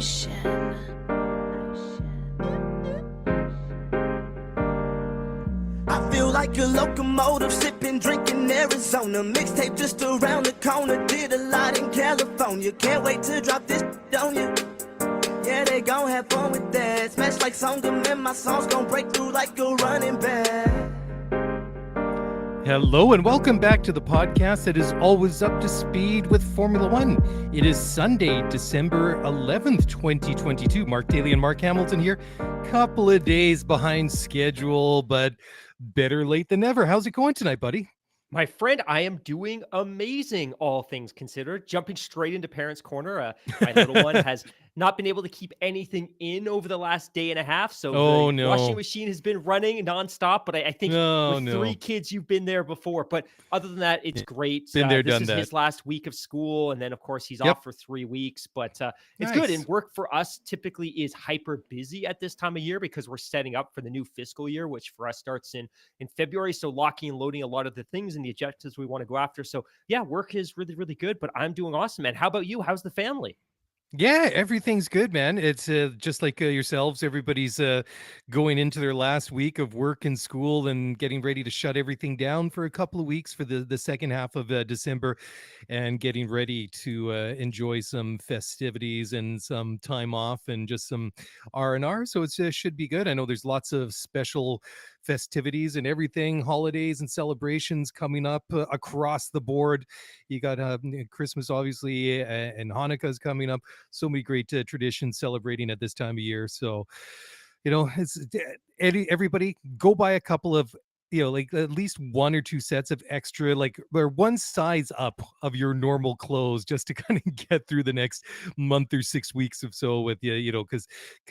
I feel like a locomotive, sipping, drinking Arizona. Mixtape just around the corner, did a lot in California. Can't wait to drop this on you. Yeah, they gon' have fun with that. Smash like Songam, and my songs gon' break through like a running back. Hello and welcome back to the podcast that is always up to speed with Formula One. It is Sunday, December 11th, 2022. Mark Daly and Mark Hamilton here. Couple of days behind schedule, but better late than never. How's it going tonight, buddy? My friend, I am doing amazing, all things considered. Jumping straight into Parents' Corner. My little one has not been able to keep anything in over the last day and a half. So the washing machine has been running nonstop. But I think with three kids, you've been there before. But other than that, it's great. Been there, this done is that. His last week of school. And then, of course, he's off for 3 weeks. But it's good. And work for us typically is hyper busy at this time of year because we're setting up for the new fiscal year, which for us starts in February. So locking and loading a lot of the things and the objectives we want to go after. So yeah, work is really, really good, but I'm doing awesome, man. How about you? How's the family? Yeah, everything's good, man. It's just like yourselves. Everybody's going into their last week of work and school and getting ready to shut everything down for a couple of weeks for the second half of December and getting ready to enjoy some festivities and some time off and just some R&R. So it should be good. I know there's lots of special festivities and everything, holidays and celebrations coming up across the board. You got Christmas, obviously, and Hanukkah's coming up. So many great traditions celebrating at this time of year. So, it's everybody go buy a couple of, like at least 1 or 2 sets of extra, or one size up of your normal clothes just to kind of get through the next month or 6 weeks or so with because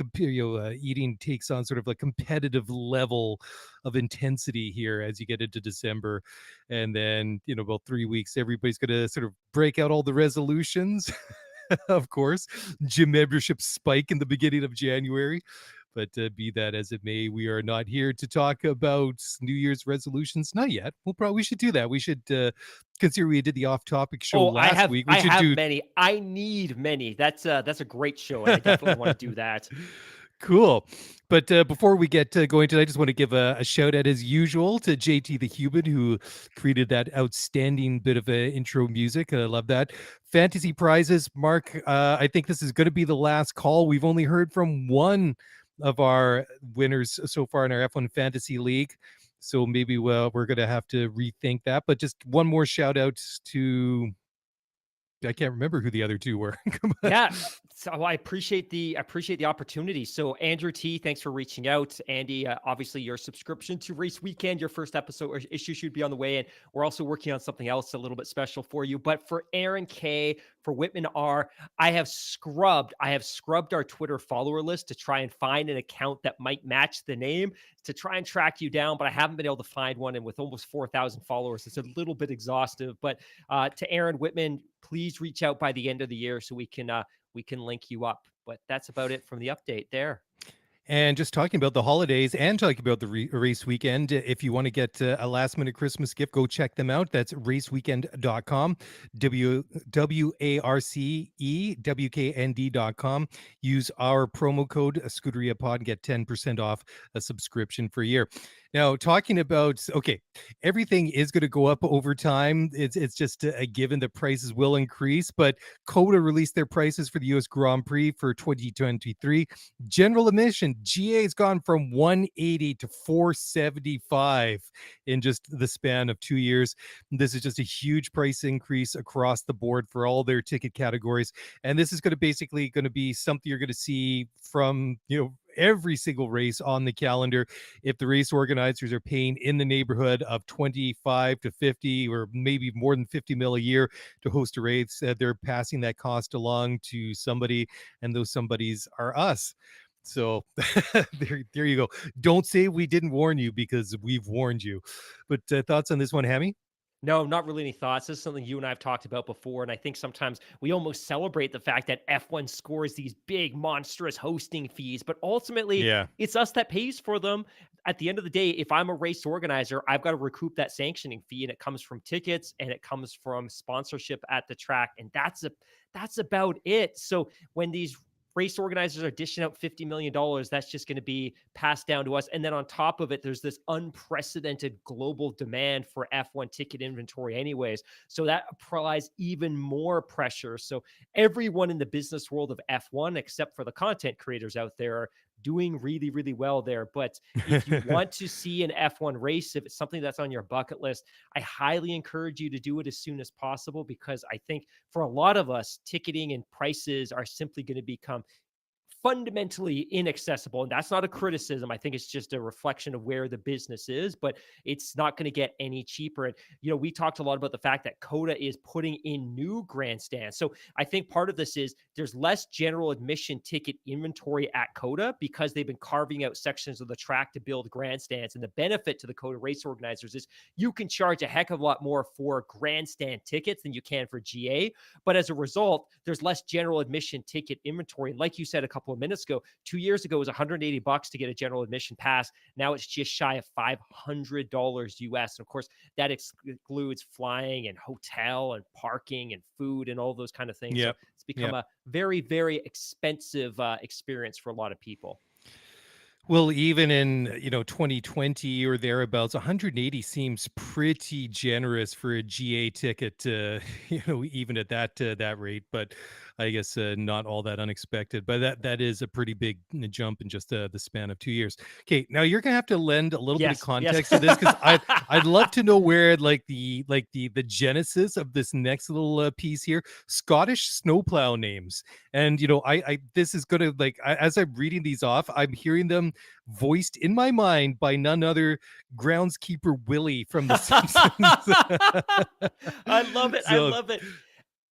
eating takes on sort of a competitive level of intensity here as you get into December. And then, about 3 weeks, everybody's going to sort of break out all the resolutions. Of course, gym membership spike in the beginning of January. But be that as it may, we are not here to talk about New Year's resolutions. Not yet. We should do that. We should consider we did the off-topic show last week. I have many. I need many. That's a great show, and I definitely want to do that. Cool. But before we get going tonight, I just want to give a shout out as usual to JT the Human, who created that outstanding bit of intro music. I love that. Fantasy prizes, Mark. I think this is going to be the last call. We've only heard from one of our winners so far in our F1 Fantasy League. So maybe we're going to have to rethink that. But just one more shout out to... I can't remember who the other two were. Yeah. So I appreciate the opportunity. So Andrew T, thanks for reaching out. Andy, obviously your subscription to Race Weekend, your first episode or issue should be on the way. And we're also working on something else a little bit special for you. But for Aaron K, for Whitman R, I have scrubbed our Twitter follower list to try and find an account that might match the name to try and track you down, but I haven't been able to find one. And with almost 4,000 followers, it's a little bit exhaustive. But to Aaron Whitman, please reach out by the end of the year so we can link you up. But that's about it from the update there. And just talking about the holidays and talking about the race weekend, if you want to get a last minute Christmas gift, go check them out. That's raceweekend.com, WARCEWKND.com. Use our promo code ScuderiaPod and get 10% off a subscription for a year. Now, talking about, everything is going to go up over time. It's just a given that prices will increase, but COTA released their prices for the U.S. Grand Prix for 2023. General admission, GA has gone from $180 to $475 in just the span of 2 years. This is just a huge price increase across the board for all their ticket categories. And this is going to be something you're going to see from, every single race on the calendar. If the race organizers are paying in the neighborhood of 25 to 50 or maybe more than 50 mil a year to host a race, they're passing that cost along to somebody, and those somebodies are us. So there you go. Don't say we didn't warn you, because we've warned you. But thoughts on this one, Hammy? No, not really any thoughts. This is something you and I have talked about before. And I think sometimes we almost celebrate the fact that F1 scores these big, monstrous hosting fees. But ultimately, it's us that pays for them. At the end of the day, if I'm a race organizer, I've got to recoup that sanctioning fee. And it comes from tickets and it comes from sponsorship at the track. And that's about it. So when these race organizers are dishing out $50 million. That's just going to be passed down to us. And then on top of it, there's this unprecedented global demand for F1 ticket inventory anyways. So that applies even more pressure. So everyone in the business world of F1, except for the content creators out there, are doing really, really well there. But if you want to see an F1 race, if it's something that's on your bucket list, I highly encourage you to do it as soon as possible, because I think for a lot of us, ticketing and prices are simply going to become fundamentally inaccessible. And that's not a criticism. I think it's just a reflection of where the business is, but it's not going to get any cheaper. And, we talked a lot about the fact that COTA is putting in new grandstands. So I think part of this is there's less general admission ticket inventory at COTA because they've been carving out sections of the track to build grandstands. And the benefit to the COTA race organizers is you can charge a heck of a lot more for grandstand tickets than you can for GA. But as a result, there's less general admission ticket inventory. And like you said a couple of minutes ago, 2 years ago, it was $180 to get a general admission pass. Now it's just shy of $500 US. And of course, that excludes flying and hotel and parking and food and all those kind of things. Yep. So it's become a very, very expensive experience for a lot of people. Well, even in 2020 or thereabouts, 180 seems pretty generous for a GA ticket. Even at that rate. But I guess not all that unexpected. But that is a pretty big jump in just the span of 2 years. Okay, now you're gonna have to lend a little bit of context to this, because I'd love to know where the genesis of this next little piece here. Scottish snowplow names, and I this is gonna as I'm reading these off, I'm hearing them voiced in my mind by none other groundskeeper Willie from The Simpsons. I love it. I So- love it.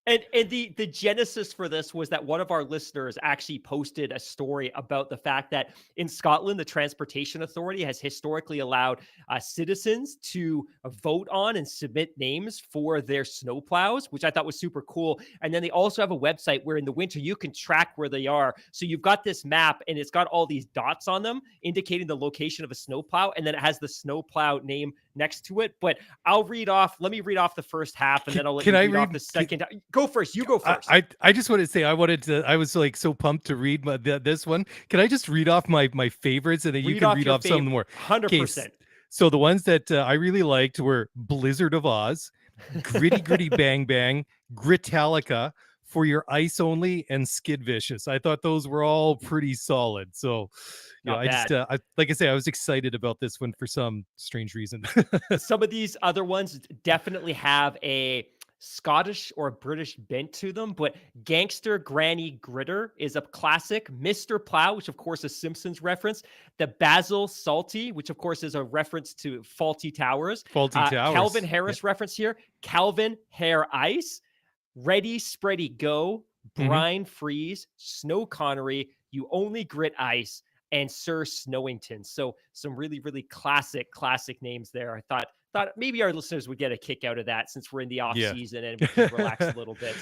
And the genesis for this was that one of our listeners actually posted a story about the fact that in Scotland, the Transportation Authority has historically allowed citizens to vote on and submit names for their snowplows, which I thought was super cool. And then they also have a website where in the winter you can track where they are. So you've got this map and it's got all these dots on them indicating the location of a snowplow, and then it has the snowplow name next to it. But let me read off the first half, and then I'll let you read off the second. Go first. You go first. I just wanted to say I was so pumped to read this one. Can I just read off my favorites, and then you can read off some more? 100%. So the ones that I really liked were Blizzard of Oz, Gritty Gritty Bang Bang, Gritalica, For Your Ice Only, and Skid Vicious. I thought those were all pretty solid. So Not bad. like I say, I was excited about this one for some strange reason. Some of these other ones definitely have a Scottish or British bent to them, but Gangster Granny Gritter is a classic. Mr. Plow, which of course is Simpsons reference. The Basil Salty, which of course is a reference to Faulty Towers. Faulty Towers. Calvin Harris reference here. Calvin Hair Ice. Ready, Spready, Go. Brine Freeze. Snow Connery. You Only Grit Ice. And Sir Snowington. So some really, really classic names there. I thought maybe our listeners would get a kick out of that since we're in the off season and we can relax a little bit.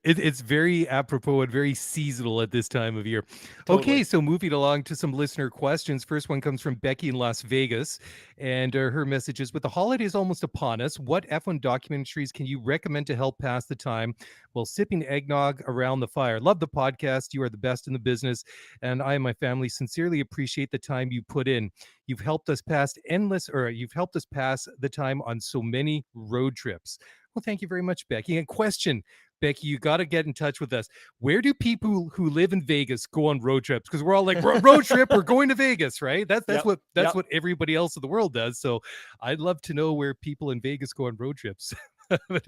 It's very apropos and very seasonal at this time of year. Totally. Okay, so moving along to some listener questions. First one comes from Becky in Las Vegas, and her message is: with the holidays almost upon us, what F1 documentaries can you recommend to help pass the time while sipping eggnog around the fire? Love the podcast. You are the best in the business, and I and my family sincerely appreciate the time you put in. You've helped us pass the time on so many road trips. Well, thank you very much, Becky. And question, Becky, you got to get in touch with us. Where do people who live in Vegas go on road trips? Because we're all like, road trip, we're going to Vegas, right? That's what everybody else in the world does. So I'd love to know where people in Vegas go on road trips. But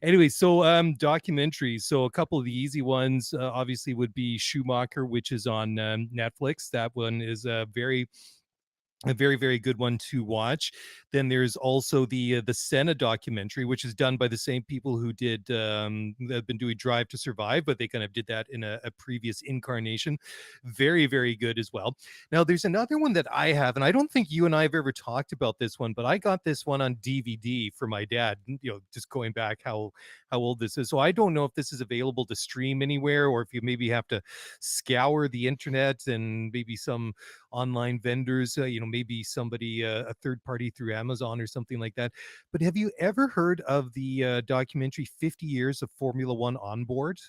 anyway, so documentaries. So a couple of the easy ones obviously would be Schumacher, which is on Netflix. That one is a very, very good one to watch. Then there's also the Senna documentary, which is done by the same people who did have been doing Drive to Survive, but they kind of did that in a previous incarnation. Very, very good as well. Now there's another one that I have, and I don't think you and I have ever talked about this one, but I got this one on DVD for my dad. Just going back how old this is. So I don't know if this is available to stream anywhere, or if you maybe have to scour the internet and maybe some online vendors, maybe somebody, a third party through Amazon or something like that. But have you ever heard of the documentary 50 Years of Formula One on Board?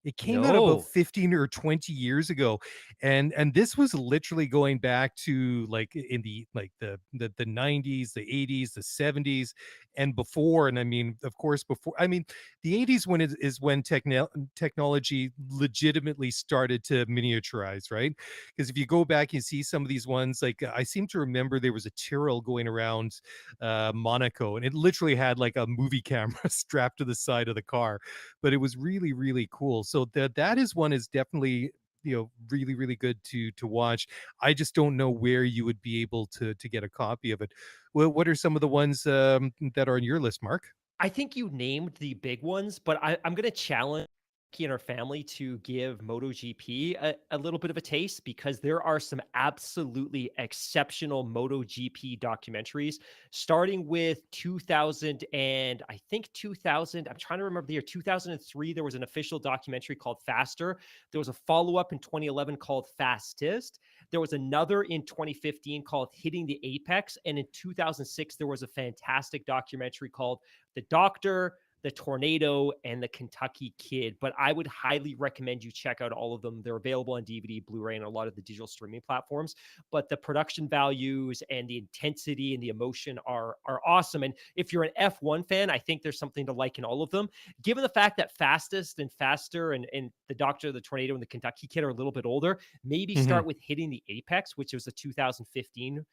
It came out about No. 15 or 20 years ago, and this was literally going back to like in the like the 90s, the 80s, the 70s, and before. And I mean, of course, before, I mean, the 80s when it is when technology legitimately started to miniaturize, right? Because if you go back, you see some of these ones. Like I seem to remember there was a Tyrrell going around Monaco, and it literally had like a movie camera strapped to the side of the car, but it was really really cool. So that is one is definitely, really really good to watch. I just don't know where you would be able to get a copy of it. Well, what are some of the ones that are on your list, Mark? I think you named the big ones, but I'm going to challenge Key and our family to give MotoGP a little bit of a taste because there are some absolutely exceptional MotoGP documentaries, starting with 2000 and I think 2000. I'm trying to remember the year 2003. There was an official documentary called Faster. There was a follow up in 2011 called Fastest. There was another in 2015 called Hitting the Apex. And in 2006, there was a fantastic documentary called The Doctor, The Tornado, and The Kentucky Kid. But I would highly recommend you check out all of them. They're available on DVD, Blu-ray, and a lot of the digital streaming platforms. But the production values and the intensity and the emotion are awesome. And if you're an F1 fan, I think there's something to like in all of them. Given the fact that Fastest and Faster and The Doctor, The Tornado, and The Kentucky Kid are a little bit older, maybe Mhm. start with Hitting the Apex, which was a 2015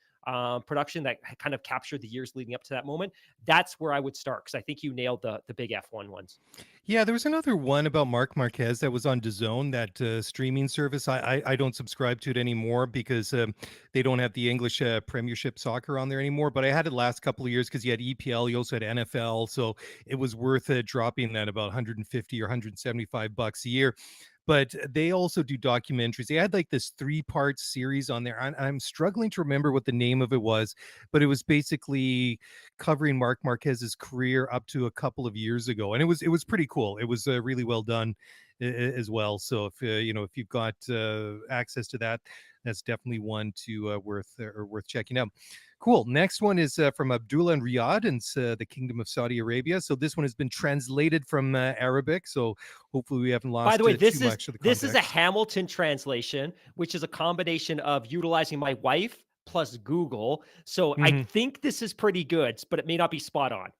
production that kind of captured the years leading up to that moment. That's where I would start because I think you nailed the big F1 ones. Yeah, there was another one about Mark Marquez that was on DAZN, that streaming service. I don't subscribe to it anymore because they don't have the English Premiership soccer on there anymore. But I had it last couple of years because you had EPL, you also had NFL, so it was worth dropping that about 150 or 175 bucks a year. But they also do documentaries. They had like this 3-part series on there. I'm struggling to remember what the name of it was, but it was basically covering Mark Marquez's career up to a couple of years ago, and it was pretty cool. It was really well done as well. So if you've got access to that, that's definitely one to worth checking out. Cool. Next one is from Abdullah and Riyadh in the Kingdom of Saudi Arabia. So this one has been translated from Arabic. So hopefully we haven't By the lost way, too much of the this is a context. Hamilton translation, which is a combination of utilizing my wife plus Google. So I Mhm. think this is pretty good, but it may not be spot on.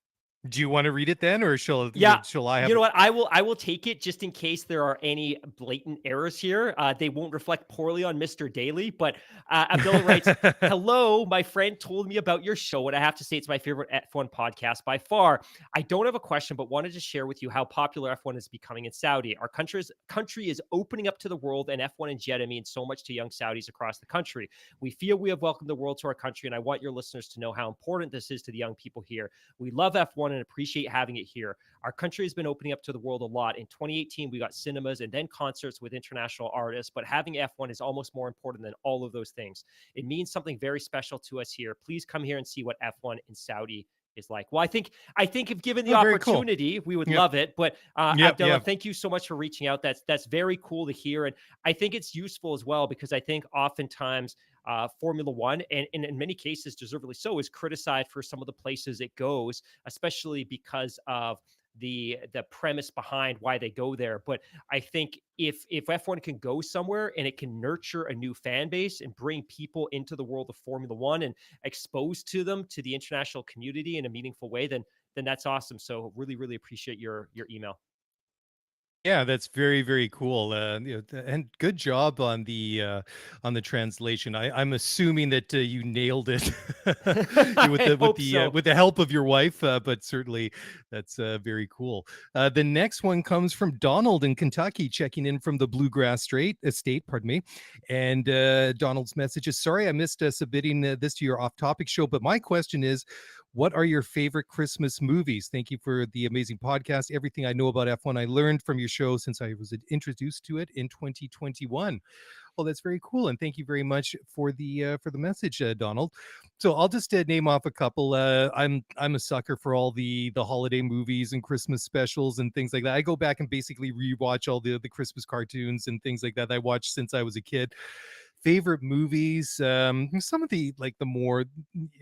Do you want to read it then, or Yeah. shall I You have know it? what? I will take it just in case there are any blatant errors here. They won't reflect poorly on Mr. Daly, but Abdullah writes, "Hello, my friend told me about your show, and I have to say it's my favorite F1 podcast by far. I don't have a question, but wanted to share with you how popular F1 is becoming in Saudi. Our country is opening up to the world, and F1 in Jeddah means so much to young Saudis across the country. We feel we have welcomed the world to our country, and I want your listeners to know how important this is to the young people here. We love F1 and appreciate having it here. Our country has been opening up to the world a lot. In 2018, we got cinemas and then concerts with international artists, but having F1 is almost more important than all of those things. It means something very special to us here. Please come here and see what F1 in Saudi is like." Well, I think if given the Oh, very cool. opportunity, we would Yep. love it. But Yep. Abdullah, Yep. thank you so much for reaching out. That's very cool to hear, and I think it's useful as well because I think oftentimes Formula One, and in many cases, deservedly so, is criticized for some of the places it goes, especially because of the premise behind why they go there. But I think if F1 can go somewhere and it can nurture a new fan base and bring people into the world of Formula One and expose to them to the international community in a meaningful way, then that's awesome. So really, really appreciate your email. Yeah, that's very, very cool. And good job on the translation. I'm assuming that you nailed it with I hope so. with the help of your wife, but certainly that's very cool. The next one comes from Donald in Kentucky, checking in from the Bluegrass State, pardon me. And Donald's message is, "Sorry, I missed submitting this to your off-topic show, but my question is, what are your favorite Christmas movies? Thank you for the amazing podcast. Everything I know about F1, I learned from your show since I was introduced to it in 2021." Well, that's very cool, and thank you very much for the message, Donald. So I'll just name off a couple. I'm a sucker for all the holiday movies and Christmas specials and things like that. I go back and basically rewatch all the Christmas cartoons and things like that I watched since I was a kid. Favorite movies, some of the like the more,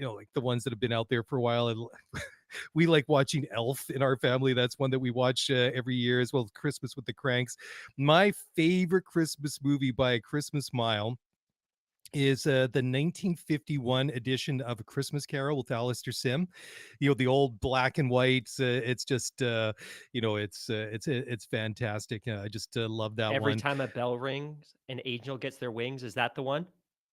like the ones that have been out there for a while. we like watching Elf in our family. That's one that we watch every year, as well as Christmas with the Cranks. My favorite Christmas movie by a Christmas mile is the 1951 edition of A Christmas Carol with Alistair Sim. You know, the old black and white. It's just, it's fantastic. I just love that Every one. time a bell rings, an angel gets their wings. Is that the one?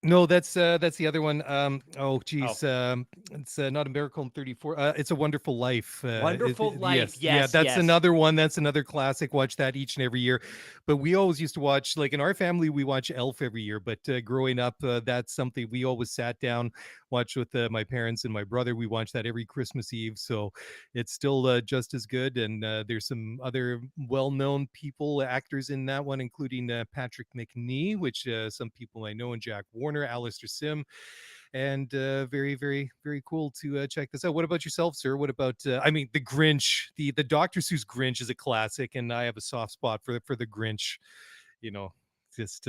No, that's the other one. Oh, Oh, geez, it's not a Miracle in 34. It's a Wonderful Life. Wonderful Life. Yes, yeah, Yes, that's yes. another one. That's another classic. Watch that each and every year. But we always used to watch, like in our family, we watch Elf every year. But growing up, that's something we always sat down, watched with my parents and my brother. We watched that every Christmas Eve. So it's still just as good. And there's some other well-known people, actors in that one, including Patrick McNee, which some people I know, and Jack Warner, Alistair Sim, and very, very, very cool to check this out. What about yourself, sir? What about I mean, the Grinch, the Dr. Seuss Grinch is a classic, and I have a soft spot for the Grinch. You know, just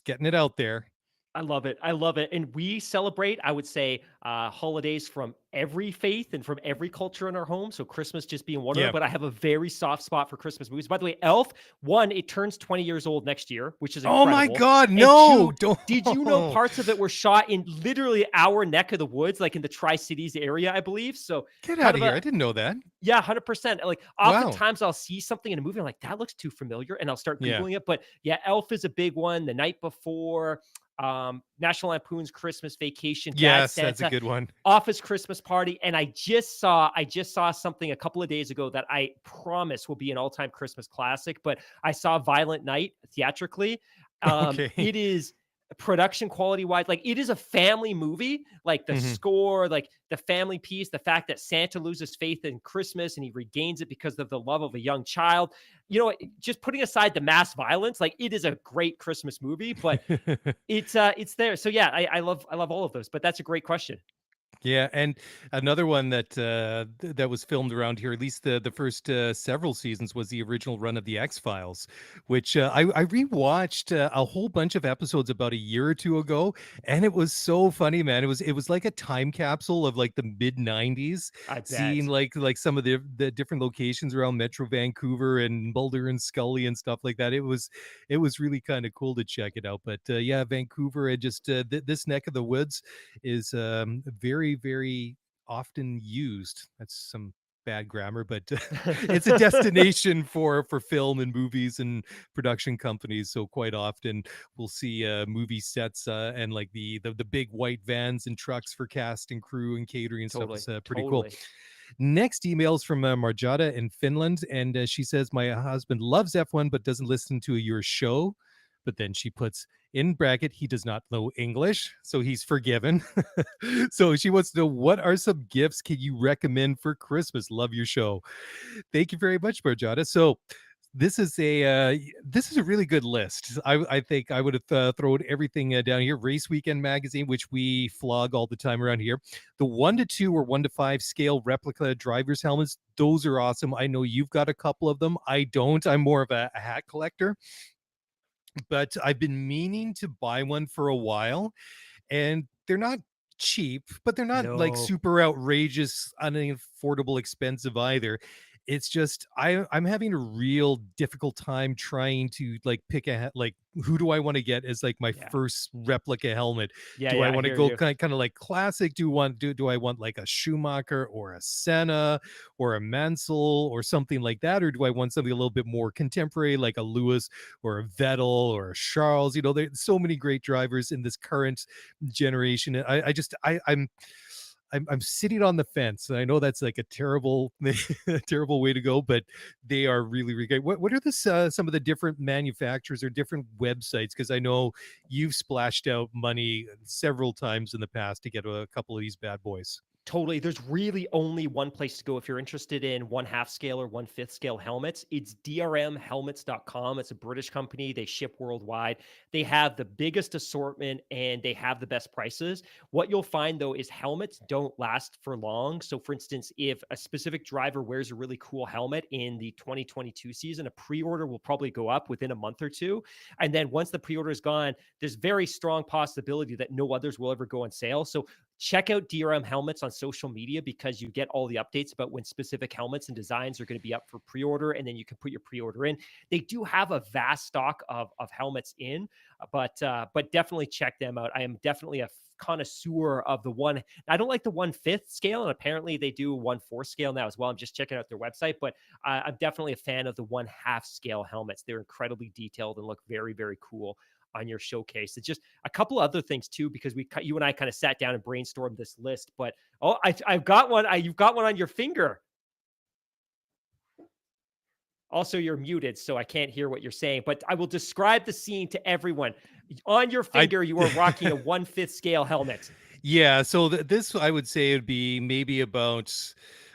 getting it out there. I love it. I love it. And we celebrate, I would say, holidays from every faith and from every culture in our home. So Christmas just being one of them. Yeah. But I have a very soft spot for Christmas movies. By the way, Elf, one, it turns 20 years old next year, which is Oh my incredible. God, And no! two, Don't. did you know parts of it were shot in literally our neck of the woods, like in the Tri-Cities area, I believe? So Get kind out of of here! a, I didn't know that. yeah, 100%. Like Wow. oftentimes I'll see something in a movie, I'm like, that looks too familiar, and I'll start Yeah. Googling it. But yeah, Elf is a big one. The Night Before, National Lampoon's Christmas Vacation, Bad Yes, that's a Santa, good one. Office Christmas Party. And I just saw something a couple of days ago that I promise will be an all-time Christmas classic, but I saw Violent Night theatrically. Okay. It is production quality wise, like it is a family movie, like the Mhm. score, like the family piece, the fact that Santa loses faith in Christmas and he regains it because of the love of a young child. You know, just putting aside the mass violence, like it is a great Christmas movie, but it's there. So yeah, I love all of those, but that's a great question. Yeah, and another one that that was filmed around here, at least the first several seasons, was the original run of the X-Files, which I rewatched a whole bunch of episodes about a year or two ago, and it was so funny, man. It was like a time capsule of like the mid '90s, I seeing bet. like some of the different locations around Metro Vancouver and Mulder and Scully and stuff like that. It was really kind of cool to check it out. But yeah, Vancouver, and just this neck of the woods is very, very often used. That's some bad grammar, but it's a destination for film and movies and production companies. So quite often we'll see movie sets and like the big white vans and trucks for cast and crew and catering and stuff. Totally. It's pretty cool. Totally. Next emails from Marjata in Finland, and she says, my husband loves F1 but doesn't listen to your show. But then she puts in bracket, he does not know English, so he's forgiven. So she wants to know, what are some gifts can you recommend for Christmas? Love your show. Thank you very much, Marjata. So this is a really good list. I think I would have thrown everything down here. Race Weekend magazine, which we flog all the time around here. The 1 to 2 or 1 to 5 scale replica driver's helmets. Those are awesome. I know you've got a couple of them. I don't. I'm more of a hat collector, but I've been meaning to buy one for a while, and they're not cheap, but they're not like No. super outrageous, unaffordable, expensive either. It's just I'm having a real difficult time trying to like pick like who do I want to get as like my Yeah. first replica helmet. Yeah. Do I Yeah. I want to hear go you. kind of like classic? Do I want like a Schumacher or a Senna or a Mansell or something like that, or do I want something a little bit more contemporary like a Lewis or a Vettel or a Charles? You know, there's so many great drivers in this current generation. I'm sitting on the fence, and I know that's like a terrible terrible way to go, but they are really, really great. What are some of the different manufacturers or different websites? Because I know you've splashed out money several times in the past to get a couple of these bad boys. Totally. There's really only one place to go if you're interested in 1/2 scale or 1/5 scale helmets. It's drmhelmets.com. It's a British company. They ship worldwide. They have the biggest assortment and they have the best prices. What you'll find though is helmets don't last for long. So for instance, if a specific driver wears a really cool helmet in the 2022 season, a pre-order will probably go up within a month or two. And then once the pre-order is gone, there's very strong possibility that no others will ever go on sale. So check out DRM helmets on social media because you get all the updates about when specific helmets and designs are going to be up for pre-order, and then you can put your pre-order in. They do have a vast stock of helmets in, but definitely check them out. I am definitely a connoisseur of the one. I don't like the 1/5 scale, and apparently they do 1/4 scale now as well. I'm just checking out their website, but I'm definitely a fan of the 1/2 scale helmets. They're incredibly detailed and look very, very cool on your showcase. It's just a couple other things too, because you and I kind of sat down and brainstormed this list. But I've got one. You've got one on your finger. Also, you're muted, so I can't hear what you're saying, but I will describe the scene to everyone. On your finger, you are rocking a 1/5 scale helmet. Yeah. So this, I would say, would be maybe about,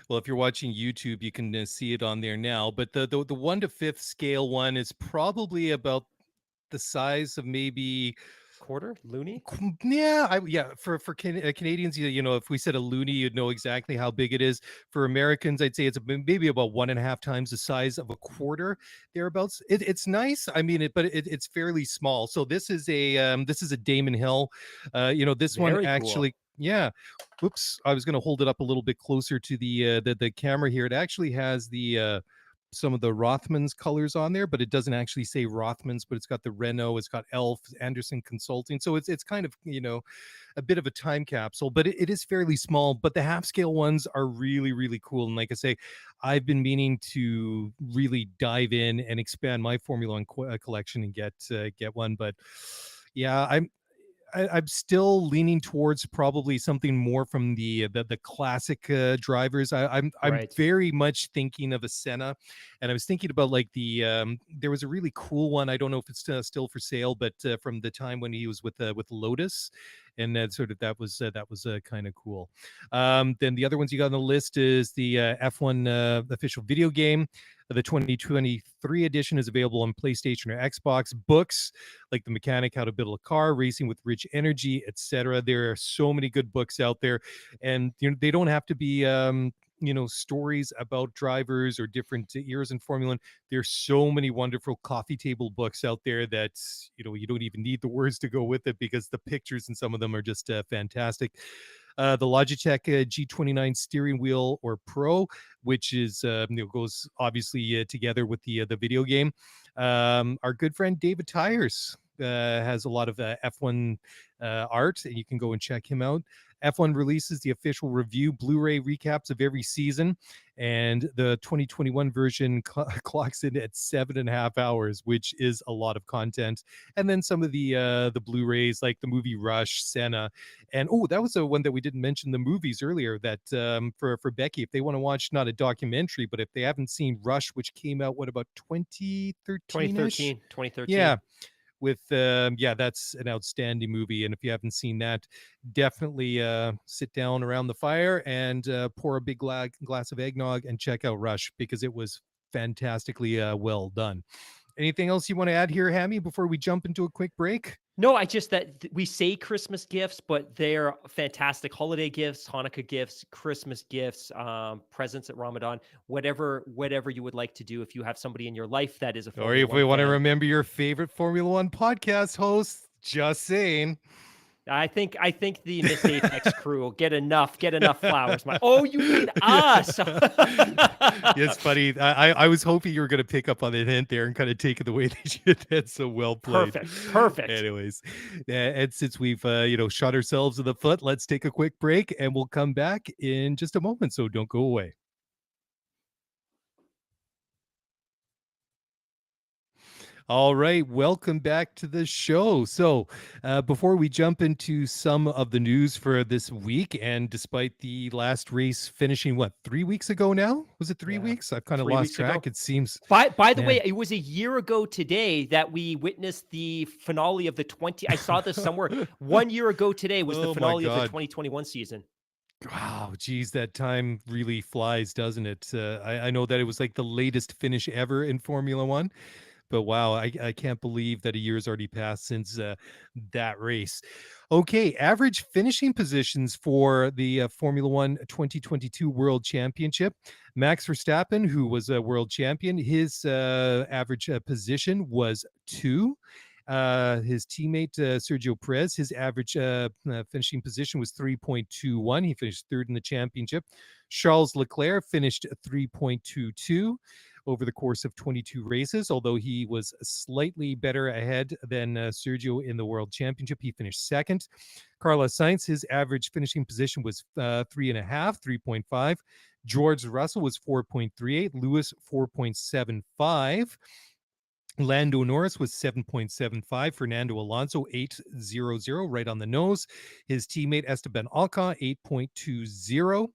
well, if you're watching YouTube, you can see it on there now. But the 1/5 scale one is probably about the size of maybe Quarter loony. Yeah, for Canadians, you know, if we said a loony, you'd know exactly how big it is. For Americans, I'd say it's maybe about 1.5 times the size of a quarter, thereabouts. It's nice. I mean, but it's fairly small. So this is a Damon Hill. You know, this Very one cool. actually. Yeah. Oops. I was going to hold it up a little bit closer to the camera here. It actually has the some of the Rothmans colors on there, but it doesn't actually say Rothmans, but it's got the Renault, it's got Elf, Anderson Consulting. So it's kind of, you know, a bit of a time capsule, but it is fairly small. But the half scale ones are really, really cool. And like I say, I've been meaning to really dive in and expand my Formula One collection and get one. But yeah, I'm still leaning towards probably something more from the classic drivers. I'm Right. very much thinking of a Senna, and I was thinking about like there was a really cool one. I don't know if it's still for sale, but from the time when he was with Lotus, and that was kind of cool. Then the other ones you got on the list is the F1 official video game. The 2023 edition is available on PlayStation or Xbox. Books like The Mechanic, How to Build a Car, Racing with Rich Energy, etc. There are so many good books out there, and you know they don't have to be you know, stories about drivers or different eras in Formula One. There's so many wonderful coffee table books out there that, you know, you don't even need the words to go with it because the pictures in some of them are just fantastic. The Logitech G29 steering wheel or Pro, which is you know, goes obviously together with the video game. Our good friend David Tyers has a lot of F1 art, and you can go and check him out. F1 releases the official review Blu-ray recaps of every season, and the 2021 version clocks in at 7.5 hours, which is a lot of content. And then some of the Blu-rays, like the movie Rush, Senna, and that was the one that we didn't mention, the movies earlier. That for Becky, if they want to watch not a documentary, but if they haven't seen Rush, which came out about 2013, yeah. With that's an outstanding movie, and if you haven't seen that, definitely sit down around the fire and pour a big glass of eggnog and check out Rush, because it was fantastically well done. Anything else you want to add here, Hammy, before we jump into a quick break? No, I just we say Christmas gifts, but they're fantastic holiday gifts, Hanukkah gifts, Christmas gifts, presents at Ramadan, whatever you would like to do. If you have somebody in your life that is a Formula or if One we want to fan. remember your favorite Formula One podcast host, just saying. I think the Miss Apex crew will get enough flowers. You mean us? It's funny. I was hoping you were going to pick up on the hint there and kind of take it the way that you did. So well played. Perfect. Anyways, and since we've shot ourselves in the foot, let's take a quick break, and we'll come back in just a moment. So don't go away. All right, welcome back to the show. So before we jump into some of the news for this week, and despite the last race finishing, 3 weeks ago now? Was it 3 weeks? I've kind of lost track. Ago. It seems. By the way, it was a year ago today that we witnessed the finale of the 20. I saw this somewhere. 1 year ago today was the finale of the 2021 season. Wow, geez, that time really flies, doesn't it? I know that it was like the latest finish ever in Formula One. But wow, I can't believe that a year's already passed since that race. Okay, average finishing positions for the Formula One 2022 World Championship. Max Verstappen, who was a world champion, his average position was 2. His teammate, Sergio Perez, his average finishing position was 3.21. He finished third in the championship. Charles Leclerc finished 3.22 over the course of 22 races, although he was slightly better ahead than Sergio in the World Championship. He finished second. Carlos Sainz, his average finishing position was 3.5. George Russell was 4.38. Lewis, 4.75. Lando Norris was 7.75. Fernando Alonso, 8.00, right on the nose. His teammate Esteban Ocon, 8.20.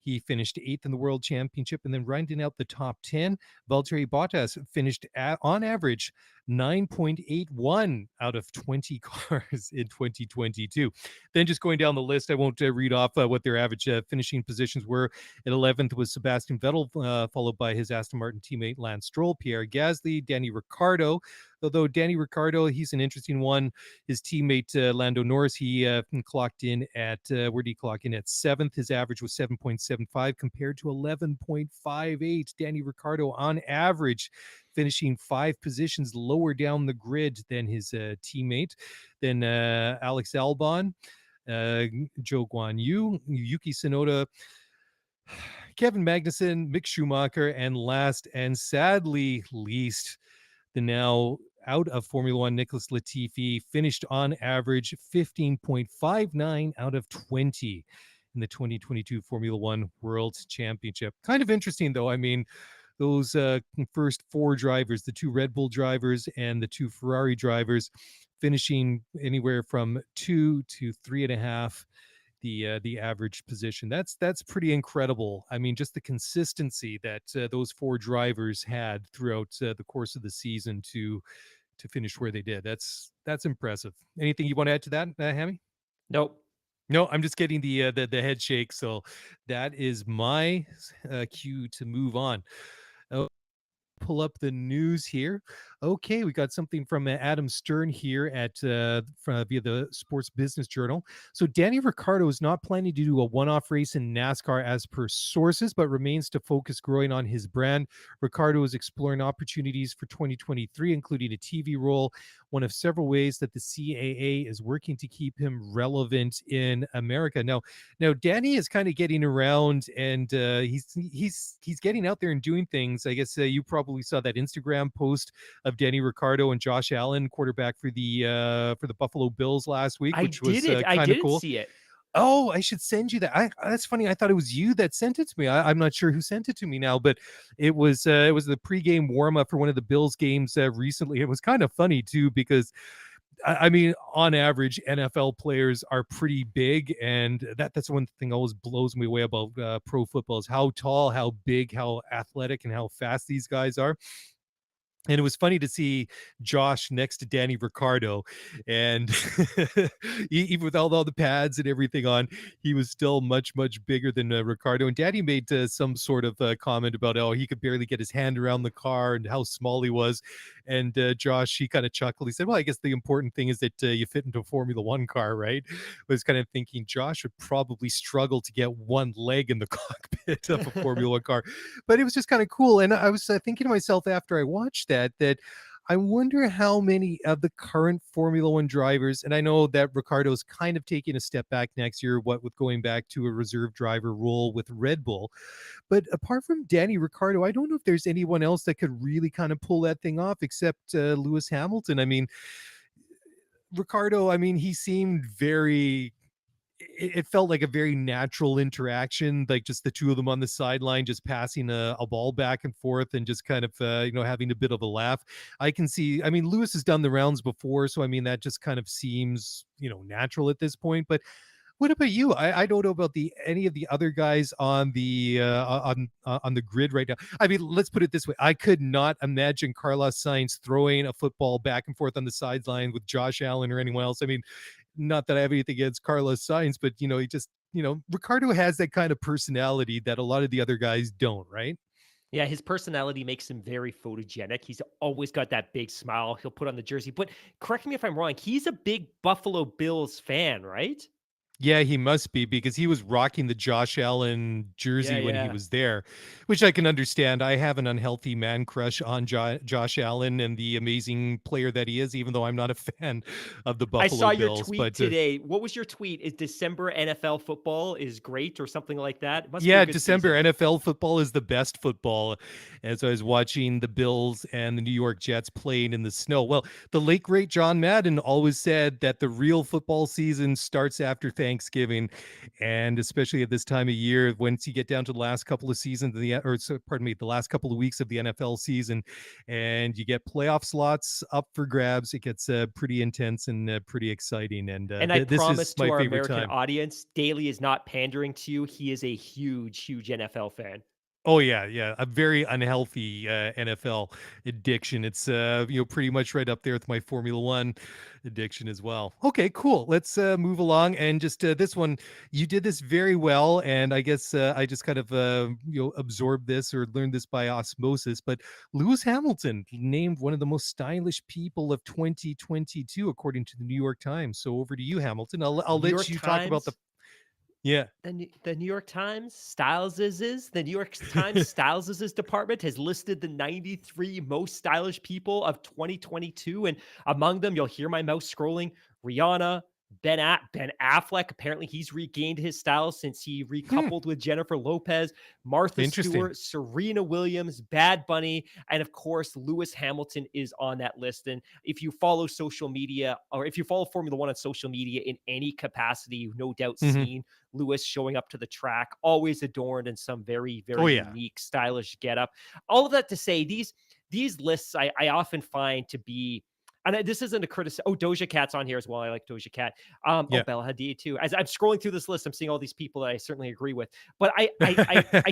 He finished 8th in the World Championship. And then rounding out the top 10, Valtteri Bottas finished on average 9.81 out of 20 cars in 2022. Then just going down the list, I won't read off what their average finishing positions were. At 11th was Sebastian Vettel, followed by his Aston Martin teammate Lance Stroll, Pierre Gasly, Danny Ricciardo. Although Danny Ricciardo, he's an interesting one. His teammate Lando Norris, he clocked in at, where did he clock in? At 7th. His average was 7.75 compared to 11.58. Danny Ricciardo on average finishing 5 positions lower down the grid than his teammate. Then Alex Albon, Zhou Guanyu, Yuki Tsunoda, Kevin Magnussen, Mick Schumacher, and last and sadly least, the now out of Formula One, Nicholas Latifi finished on average 15.59 out of 20 in the 2022 Formula One World Championship. Kind of interesting, though. I mean, those first 4 drivers, the 2 Red Bull drivers and the 2 Ferrari drivers, finishing anywhere from 2 to 3.5 the average position. That's pretty incredible. I mean, just the consistency that those 4 drivers had throughout the course of the season to finish where they did. That's impressive. Anything you want to add to that, Hammy? Nope. No, I'm just getting the head shake. So that is my cue to move on. Pull up the news here. Okay, we got something from Adam Stern here at via the Sports Business Journal. So Danny Ricciardo is not planning to do a one-off race in NASCAR as per sources, but remains to focus growing on his brand. Ricciardo is exploring opportunities for 2023, including a TV role, one of several ways that the CAA is working to keep him relevant in America. Now Danny is kind of getting around, and he's getting out there and doing things. I guess you probably saw that Instagram post of Danny Ricciardo and Josh Allen, quarterback for the Buffalo Bills last week, which was kind of cool. See it. Oh, I should send you that. That's funny. I thought it was you that sent it to me. I'm not sure who sent it to me now, but it was the pregame warm up for one of the Bills games recently. It was kind of funny too, because I mean, on average, NFL players are pretty big, and that's one thing always blows me away about pro football is how tall, how big, how athletic, and how fast these guys are. And it was funny to see Josh next to Danny Ricciardo, and even with all the pads and everything on, he was still much bigger than Ricciardo. And Danny made some sort of comment about he could barely get his hand around the car and how small he was. And Josh, he kind of chuckled. He said, "Well, I guess the important thing is that you fit into a Formula One car, right?" I was kind of thinking Josh would probably struggle to get one leg in the cockpit of a Formula One car, but it was just kind of cool. And I was thinking to myself after I watched that I wonder how many of the current Formula One drivers, and I know that Ricciardo's kind of taking a step back next year, what with going back to a reserve driver role with Red Bull. But apart from Danny Ricciardo, I don't know if there's anyone else that could really kind of pull that thing off except Lewis Hamilton. I mean, Ricciardo, I mean, he seemed very... It felt like a very natural interaction, like just the two of them on the sideline, just passing a ball back and forth and just kind of, having a bit of a laugh. I can see, I mean, Lewis has done the rounds before, so I mean, that just kind of seems, natural at this point. But what about you? I don't know about any of the other guys on the grid right now. I mean, let's put it this way. I could not imagine Carlos Sainz throwing a football back and forth on the sideline with Josh Allen or anyone else. I mean, not that I have anything against Carlos Sainz, but he just, Ricciardo has that kind of personality that a lot of the other guys don't, right? Yeah, his personality makes him very photogenic. He's always got that big smile he'll put on the jersey. But correct me if I'm wrong, he's a big Buffalo Bills fan, right? Yeah, he must be because he was rocking the Josh Allen Yeah, jersey when he yeah. was there, which I can understand. I have an unhealthy man crush on Josh Allen and the amazing player that he is, even though I'm not a fan of the I Buffalo saw your Bills. tweet But today. What was your tweet? Is December NFL football is great or something like that? It must be a yeah, good December season. NFL football is the best football. As I was watching the Bills and the New York Jets playing in the snow. Well, the late great John Madden always said that the real football season starts after Thanksgiving, and especially at this time of year, once you get down to the last couple of seasons of the last couple of weeks of the NFL season, and you get playoff slots up for grabs, it gets pretty intense and pretty exciting. And And I this is promise to my our favorite American time. audience, Daly is not pandering to you. He is a huge, huge NFL fan. Oh yeah, yeah, a very unhealthy NFL addiction. It's pretty much right up there with my Formula One addiction as well. Okay, cool. Let's move along and just this one. You did this very well, and I guess I just kind of absorbed this or learned this by osmosis. But Lewis Hamilton named one of the most stylish people of 2022, according to the New York Times. So over to you, Hamilton. I'll New let York you talk about the Times yeah. the New York Times the New York Times Styles' department has listed the 93 most stylish people of 2022, and among them, you'll hear my mouse scrolling: Rihanna, Ben Affleck. Apparently, he's regained his style since he Hmm, recoupled with Jennifer Lopez. Martha interesting. Stewart, Serena Williams, Bad Bunny, and of course, Lewis Hamilton is on that list. And if you follow social media, or if you follow Formula One on social media in any capacity, you've no doubt Hmm. seen Lewis showing up to the track, always adorned in some very, Oh very yeah. unique, stylish getup. All of that to say, these lists I often find to be, and this isn't a criticism. Oh, Doja Cat's on here as well. I like Doja Cat. Oh, Yeah. Bella Hadid too. As I'm scrolling through this list, I'm seeing all these people that I certainly agree with. But I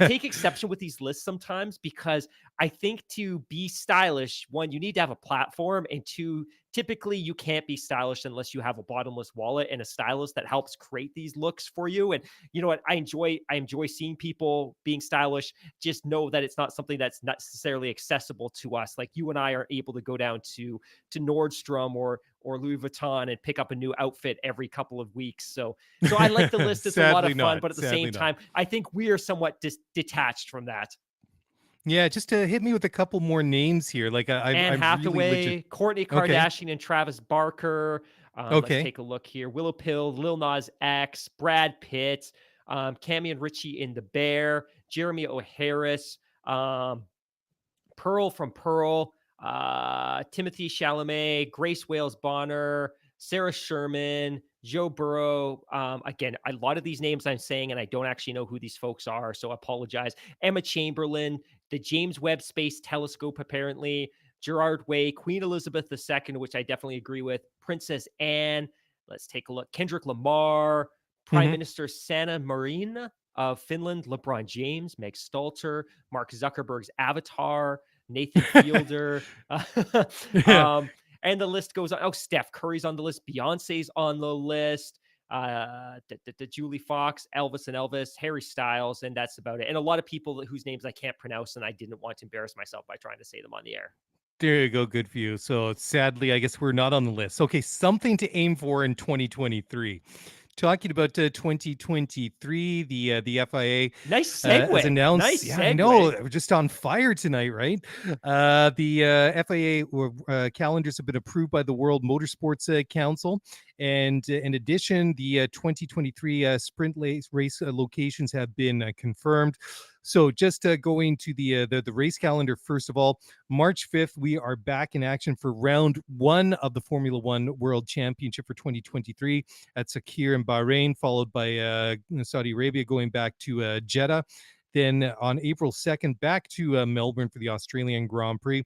take exception with these lists sometimes because I think to be stylish, one, you need to have a platform, and two, typically you can't be stylish unless you have a bottomless wallet and a stylist that helps create these looks for you. And you know what? I enjoy seeing people being stylish. Just know that it's not something that's necessarily accessible to us. Like you and I aren't able to go down to Nordstrom or Louis Vuitton and pick up a new outfit every couple of weeks. So I like the list. It's a lot of Sadly fun, not. but at the same Sadly not. time, I think we are somewhat detached from that. Yeah, just to hit me with a couple more names here. Like Anne I'm really legit. Hathaway, Courtney Okay. Kardashian, and Travis Barker. Let's Okay. take a look here. Willow Pill, Lil Nas X, Brad Pitt, Cammy and Richie in The Bear, Jeremy O'Harris, Pearl from Pearl, Timothy Chalamet, Grace Wales Bonner, Sarah Sherman, Joe Burrow. Again, a lot of these names I'm saying, and I don't actually know who these folks are, so I apologize. Emma Chamberlain, the James Webb Space Telescope, apparently, Gerard Way, Queen Elizabeth II, which I definitely agree with, Princess Anne. Let's take a look. Kendrick Lamar, Prime Hmm. Minister Sanna Marin of Finland, LeBron James, Meg Stalter, Mark Zuckerberg's avatar, Nathan Fielder. Yeah. um, and the list goes on. Oh, Steph Curry's on the list. Beyonce's on the list. Julie Fox, Elvis, Harry Styles, and that's about it. And a lot of people whose names I can't pronounce, and I didn't want to embarrass myself by trying to say them on the air. There you go. Good for you. So sadly, I guess we're not on the list. Okay, something to aim for in 2023. Talking about 2023, the FIA Nice has segue. announced. Nice Yeah, I know segue. we're just on fire tonight, right? The FIA calendars have been approved by the World Motorsports Council, and in addition, the 2023 sprint race locations have been confirmed. So, just going to the race calendar first of all, March 5th, we are back in action for round one of the Formula One World Championship for 2023 at Sakir in Bahrain, followed by Saudi Arabia going back to Jeddah. Then on April 2nd, back to Melbourne for the Australian Grand Prix.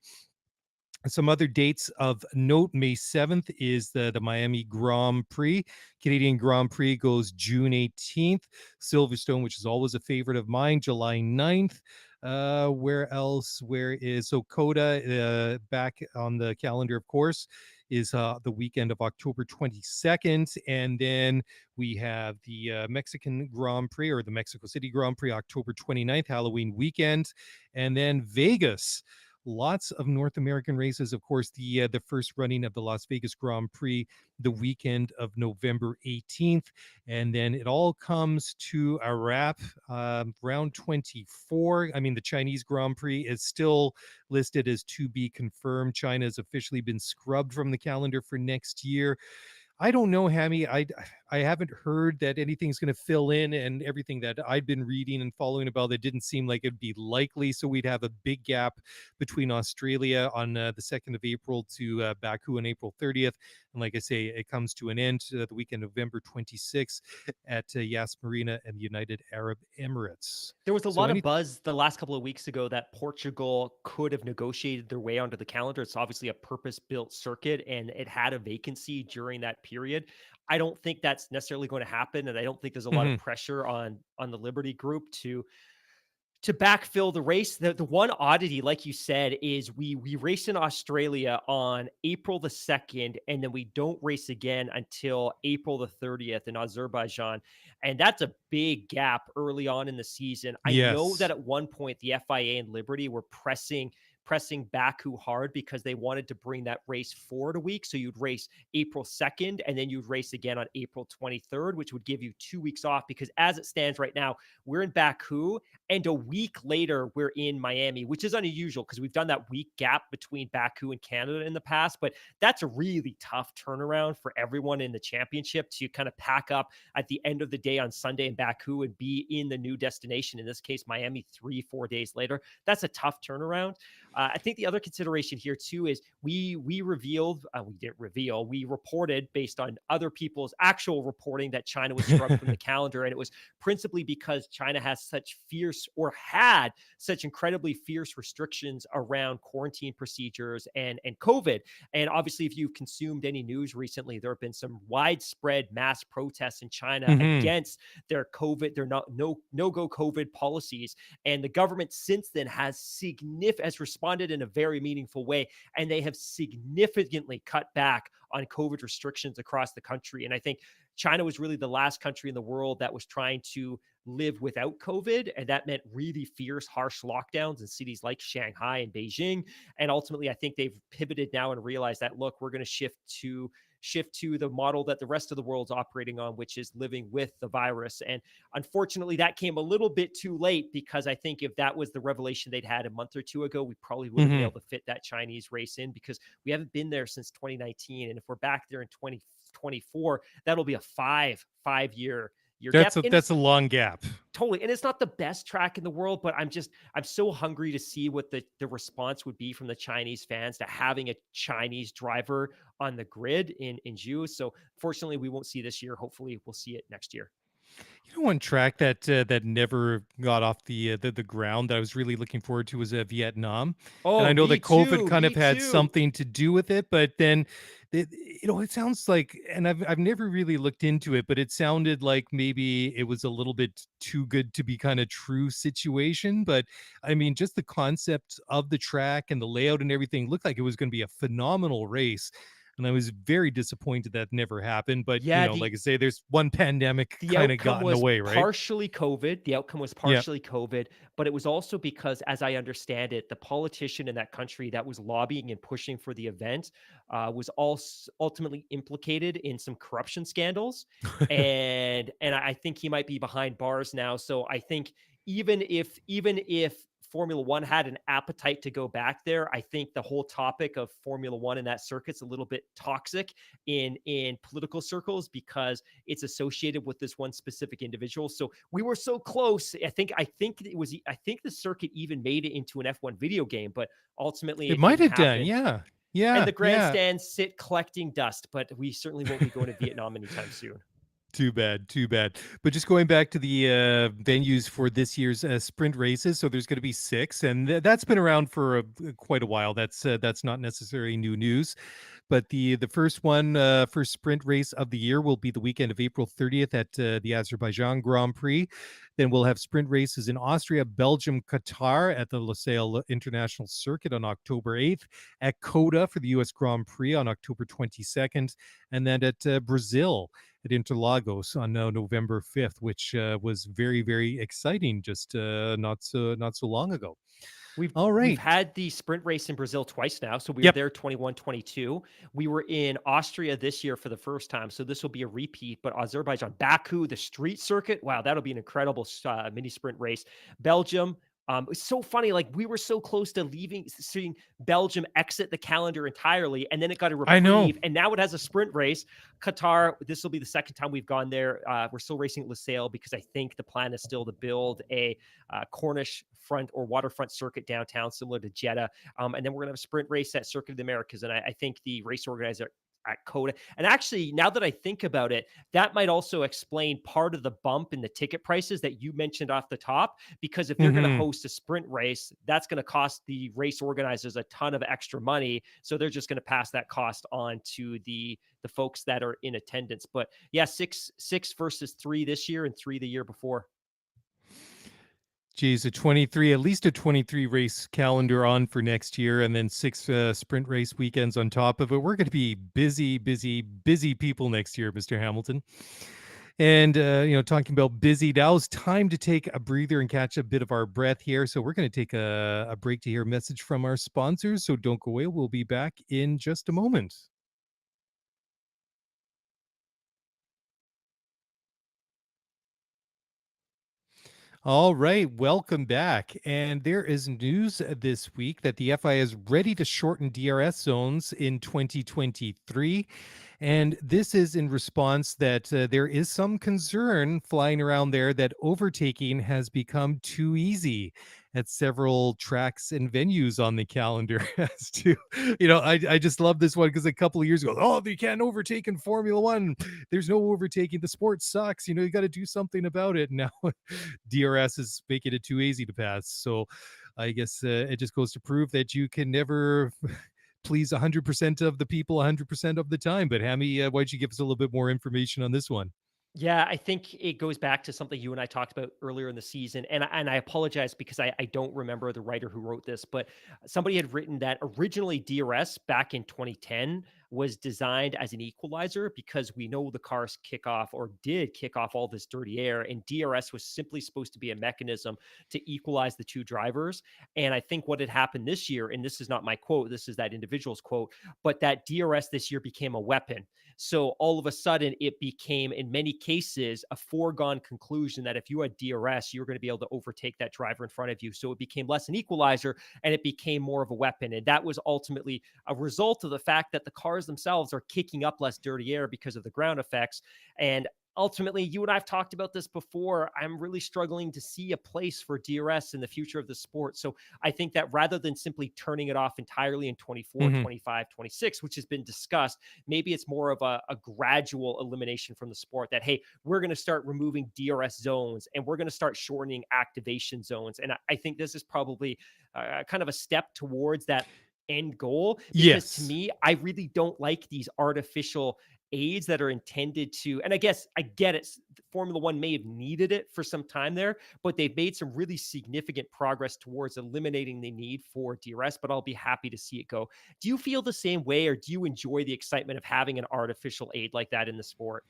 Some other dates of note: May 7th is the Miami Grand Prix. Canadian Grand Prix goes June 18th. Silverstone, which is always a favorite of mine, July 9th. Where else? Where is so Coda back on the calendar, of course, is the weekend of October 22nd. And then we have the Mexican Grand Prix, or the Mexico City Grand Prix, October 29th, Halloween weekend. And then Vegas lots of North American races. Of course, the first running of the Las Vegas Grand Prix the weekend of November 18th. And then it all comes to a wrap round 24. I mean, the Chinese Grand Prix is still listed as to be confirmed. China has officially been scrubbed from the calendar for next year. I don't know, Hammy. I haven't heard that anything's going to fill in, and everything that I'd been reading and following about it didn't seem like it'd be likely. So we'd have a big gap between Australia on the 2nd of April to Baku on April 30th. And like I say, it comes to an end the weekend of November 26th at Yas Marina and the United Arab Emirates. There was a lot of buzz the last couple of weeks ago that Portugal could have negotiated their way onto the calendar. It's obviously a purpose-built circuit, and it had a vacancy during that period. I don't think that's necessarily going to happen, and I don't think there's a lot of pressure on the Liberty Group to backfill the race. The one oddity, like you said, is we race in Australia on April the 2nd, and then we don't race again until April the 30th in Azerbaijan. And that's a big gap early on in the season. I know that at one point the FIA and Liberty were pressing Baku hard because they wanted to bring that race forward a week. So you'd race April 2nd, and then you'd race again on April 23rd, which would give you 2 weeks off, because as it stands right now, we're in Baku, and a week later we're in Miami, which is unusual because we've done that week gap between Baku and Canada in the past. But that's a really tough turnaround for everyone in the championship to kind of pack up at the end of the day on Sunday in Baku and be in the new destination, in this case Miami, 3-4 days later. That's a tough turnaround. I think the other consideration here too is we reported based on other people's actual reporting that China was scrubbed from the calendar, and it was principally because China has such fierce, or had such incredibly fierce, restrictions around quarantine procedures and COVID. And obviously, if you've consumed any news recently, there have been some widespread mass protests in China against their COVID, their no-go COVID policies, and the government since then has responded in a very meaningful way, and they have significantly cut back on COVID restrictions across the country. And I think China was really the last country in the world that was trying to live without COVID, and that meant really fierce, harsh lockdowns in cities like Shanghai and Beijing. And ultimately, I think they've pivoted now and realized that, look, we're going to shift to the model that the rest of the world's operating on, which is living with the virus. And unfortunately, that came a little bit too late, because I think if that was the revelation they'd had a month or two ago, we probably wouldn't be able to fit that Chinese race in, because we haven't been there since 2019. And if we're back there in 2024, that'll be a five-year gap. That's a long gap. Totally. And it's not the best track in the world, but I'm so hungry to see what the response would be from the Chinese fans to having a Chinese driver on the grid in Zhu. So fortunately, we won't see this year. Hopefully we'll see it next year. You know, one track that never got off the ground that I was really looking forward to was Vietnam. And I know that COVID kind of had something to do with it, but then it sounds like, and I've never really looked into it, but it sounded like maybe it was a little bit too good to be kind of true situation. But I mean, just the concept of the track and the layout and everything looked like it was going to be a phenomenal race. And I was very disappointed that never happened. But, like I say, there's one pandemic kind of got in the way, right? Partially COVID. The outcome was partially COVID, but it was also because, as I understand it, the politician in that country that was lobbying and pushing for the event was ultimately implicated in some corruption scandals. and I think he might be behind bars now. So I think even if Formula One had an appetite to go back there, I think the whole topic of Formula One in that circuit's a little bit toxic in political circles, because it's associated with this one specific individual. So we were so close. I think the circuit even made it into an F1 video game, but ultimately it might have done. Yeah. And the grandstands sit collecting dust, but we certainly won't be going to Vietnam anytime soon. Too bad. But just going back to the venues for this year's sprint races, so there's going to be 6, and that's been around for quite a while. That's not necessarily new news. But the first sprint race of the year will be the weekend of April 30th at the Azerbaijan Grand Prix. Then we'll have sprint races in Austria, Belgium, Qatar at the Losail International Circuit on October 8th, at COTA for the U.S. Grand Prix on October 22nd, and then at Brazil at Interlagos on November 5th, which was very, very exciting just not so long ago. We've All we've right. had the sprint race in Brazil twice now. So we were Yep. there 21, 22. We were in Austria this year for the first time. So this will be a repeat, but Azerbaijan, Baku, the street circuit. Wow, that'll be an incredible mini sprint race. Belgium. It's so funny. Like we were so close to seeing Belgium exit the calendar entirely, and then it got a I know. reprieve, and now it has a sprint race. Qatar. This will be the second time we've gone there. We're still racing at Lusail because I think the plan is still to build a Cornish front or waterfront circuit downtown, similar to Jeddah. And then we're going to have a sprint race at Circuit of the Americas. And I think the race organizer at Coda. And actually, now that I think about it, that might also explain part of the bump in the ticket prices that you mentioned off the top. Because if they're going to Mhm. host a sprint race, that's going to cost the race organizers a ton of extra money. So they're just going to pass that cost on to the folks that are in attendance. But yeah, six versus 3 this year and 3 the year before. Geez, a 23, at least a 23 race calendar on for next year, and then 6 sprint race weekends on top of it. We're going to be busy, busy, busy people next year, Mr. Hamilton. And, talking about busy, now it's time to take a breather and catch a bit of our breath here. So we're going to take a break to hear a message from our sponsors. So don't go away. We'll be back in just a moment. All right, welcome back. And there is news this week that the FIA is ready to shorten DRS zones in 2023. And this is in response that there is some concern flying around there that overtaking has become too easy at several tracks and venues on the calendar. As to, I just love this one because a couple of years ago, oh, you can't overtake in Formula One. There's no overtaking. The sport sucks. You got to do something about it. Now, DRS is making it too easy to pass. So I guess it just goes to prove that you can never please 100% of the people 100% of the time. But Hammy, why don't you give us a little bit more information on this one? Yeah, I think it goes back to something you and I talked about earlier in the season. And I apologize because I don't remember the writer who wrote this, but somebody had written that originally DRS back in 2010 was designed as an equalizer because we know the cars kick off or did kick off all this dirty air. And DRS was simply supposed to be a mechanism to equalize the two drivers. And I think what had happened this year, and this is not my quote, this is that individual's quote, but that DRS this year became a weapon. So all of a sudden, it became, in many cases, a foregone conclusion that if you had DRS, you were going to be able to overtake that driver in front of you. So it became less an equalizer and it became more of a weapon. And that was ultimately a result of the fact that the cars themselves are kicking up less dirty air because of the ground effects. And ultimately, you and I've talked about this before. I'm really struggling to see a place for DRS in the future of the sport. So I think that rather than simply turning it off entirely in 24, Mhm. 25, 26, which has been discussed, maybe it's more of a gradual elimination from the sport that, hey, we're going to start removing DRS zones and we're going to start shortening activation zones. And I think this is probably kind of a step towards that end goal, because to Yes. me, I really don't like these artificial aids that are intended to, and I guess I get it, Formula One may have needed it for some time there, but they've made some really significant progress towards eliminating the need for DRS, but I'll be happy to see it go. Do you feel the same way, or do you enjoy the excitement of having an artificial aid like that in the sport?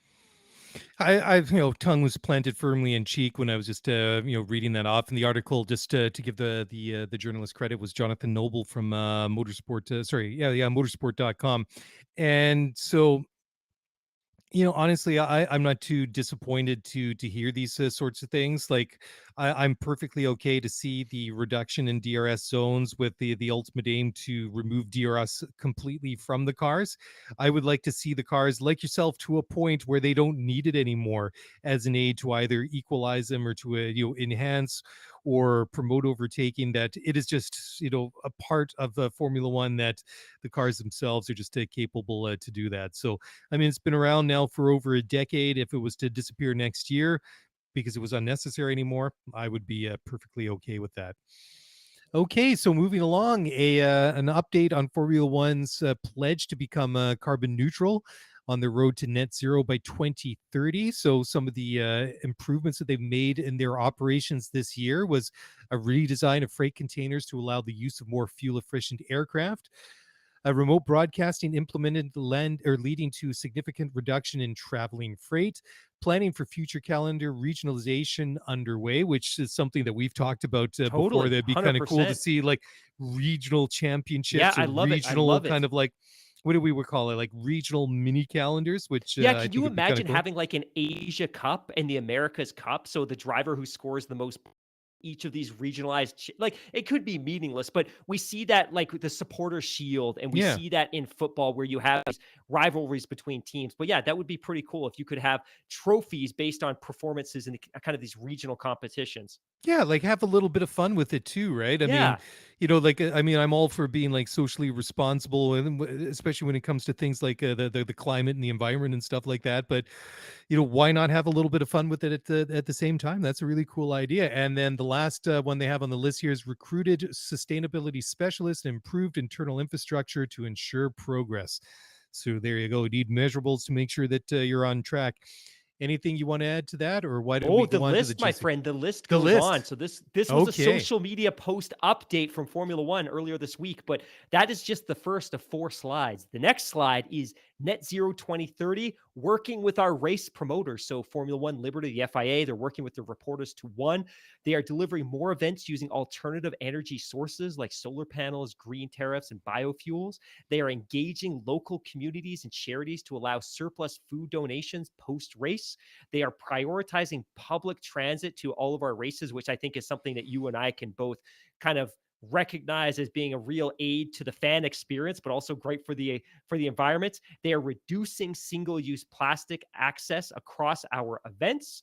I've tongue was planted firmly in cheek when I was just reading that off in the article. Just to give the journalist credit, was Jonathan Noble from Motorsport. Motorsport.com, and so honestly, I'm not too disappointed to hear these sorts of things. Like, I'm perfectly okay to see the reduction in DRS zones with the ultimate aim to remove DRS completely from the cars. I would like to see the cars, like yourself, to a point where they don't need it anymore as an aid to either equalize them or to enhance or promote overtaking. That it is just a part of the Formula One that the cars themselves are just capable to do that. So I mean, it's been around now for over a decade. If it was to disappear next year because it was unnecessary anymore, I would be perfectly okay with that. Okay, so moving along, an update on Formula One's pledge to become carbon neutral on the road to net zero by 2030. So some of the improvements that they've made in their operations this year was a redesign of freight containers to allow the use of more fuel efficient aircraft, Remote broadcasting implemented leading to significant reduction in traveling freight. Planning for future calendar regionalization underway, which is something that we've talked about before. Totally, That'd be kind of cool to 100%. see, like regional Yeah, championships I or love it. I regional love kind it. of like, what do we would call it, like regional mini calendars, which Yeah, I can think you would be kind of imagine cool. having like an Asia Cup and the Americas Cup? So the driver who scores the most each of these regionalized like it could be meaningless, but we see that like with the supporter shield, and we Yeah. see that in football where you have these rivalries between teams. But yeah, that would be pretty cool if you could have trophies based on performances in the, kind of these regional competitions. Yeah, like have a little bit of fun with it too, right? I mean, Yeah. like I mean, I'm all for being like socially responsible, and especially when it comes to things like the climate and the environment and stuff like that. But why not have a little bit of fun with it at the same time? That's a really cool idea. And then the last one they have on the list here is recruited sustainability specialists and improved internal infrastructure to ensure progress. So there you go. You need measurables to make sure that you're on track. Anything you want to add to that, or why don't Oh, we the go on to the list, my juicy? friend, the list The goes on. list. So this was a Okay. social media post update from Formula 1 earlier this week, but that is just the first of 4 slides. The next slide is net zero 2030, working with our race promoters. So Formula 1 Liberty, the FIA, they're working with the reporters to one. They are delivering more events using alternative energy sources like solar panels, green tariffs, and biofuels. They are engaging local communities and charities to allow surplus food donations post race. They are prioritizing public transit to all of our races, which I think is something that you and I can both kind of recognize as being a real aid to the fan experience, but also great for the environment. They are reducing single-use plastic access across our events.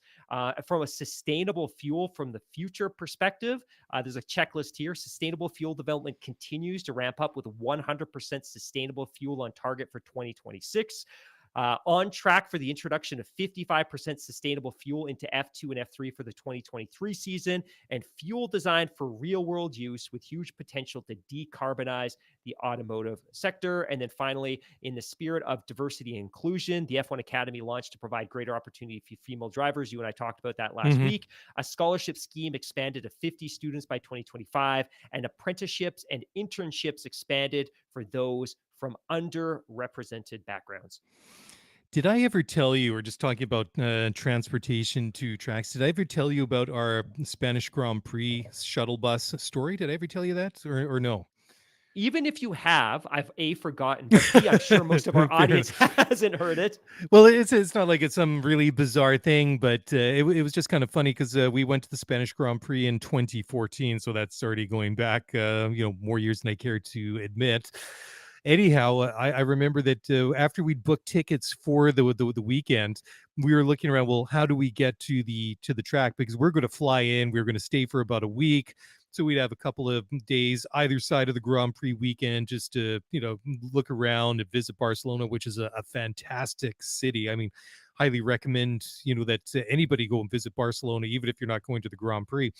From a sustainable fuel from the future perspective, there's a checklist here. Sustainable fuel development continues to ramp up with 100% sustainable fuel on target for 2026. On track for the introduction of 55% sustainable fuel into F2 and F3 for the 2023 season, and fuel designed for real world use with huge potential to decarbonize the automotive sector. And then finally, in the spirit of diversity and inclusion, the F1 Academy launched to provide greater opportunity for female drivers. You and I talked about that last Mhm. week. A scholarship scheme expanded to 50 students by 2025, and apprenticeships and internships expanded for those from underrepresented backgrounds. Did I ever tell you, or just talking about transportation to tracks, did I ever tell you about our Spanish Grand Prix shuttle bus story? Did I ever tell you that, or no? Even if you have, I've A, forgotten, but B, I'm sure most of our Fair audience enough. hasn't heard it. Well, it's not like it's some really bizarre thing, but it was just kind of funny because we went to the Spanish Grand Prix in 2014, so that's already going back, more years than I care to admit. Anyhow, I remember that after we'd booked tickets for the weekend, we were looking around. Well, how do we get to the track? Because we're going to fly in. We're going to stay for about a week. So we'd have a couple of days either side of the Grand Prix weekend just to, look around and visit Barcelona, which is a fantastic city. I mean, highly recommend, that anybody go and visit Barcelona, even if you're not going to the Grand Prix.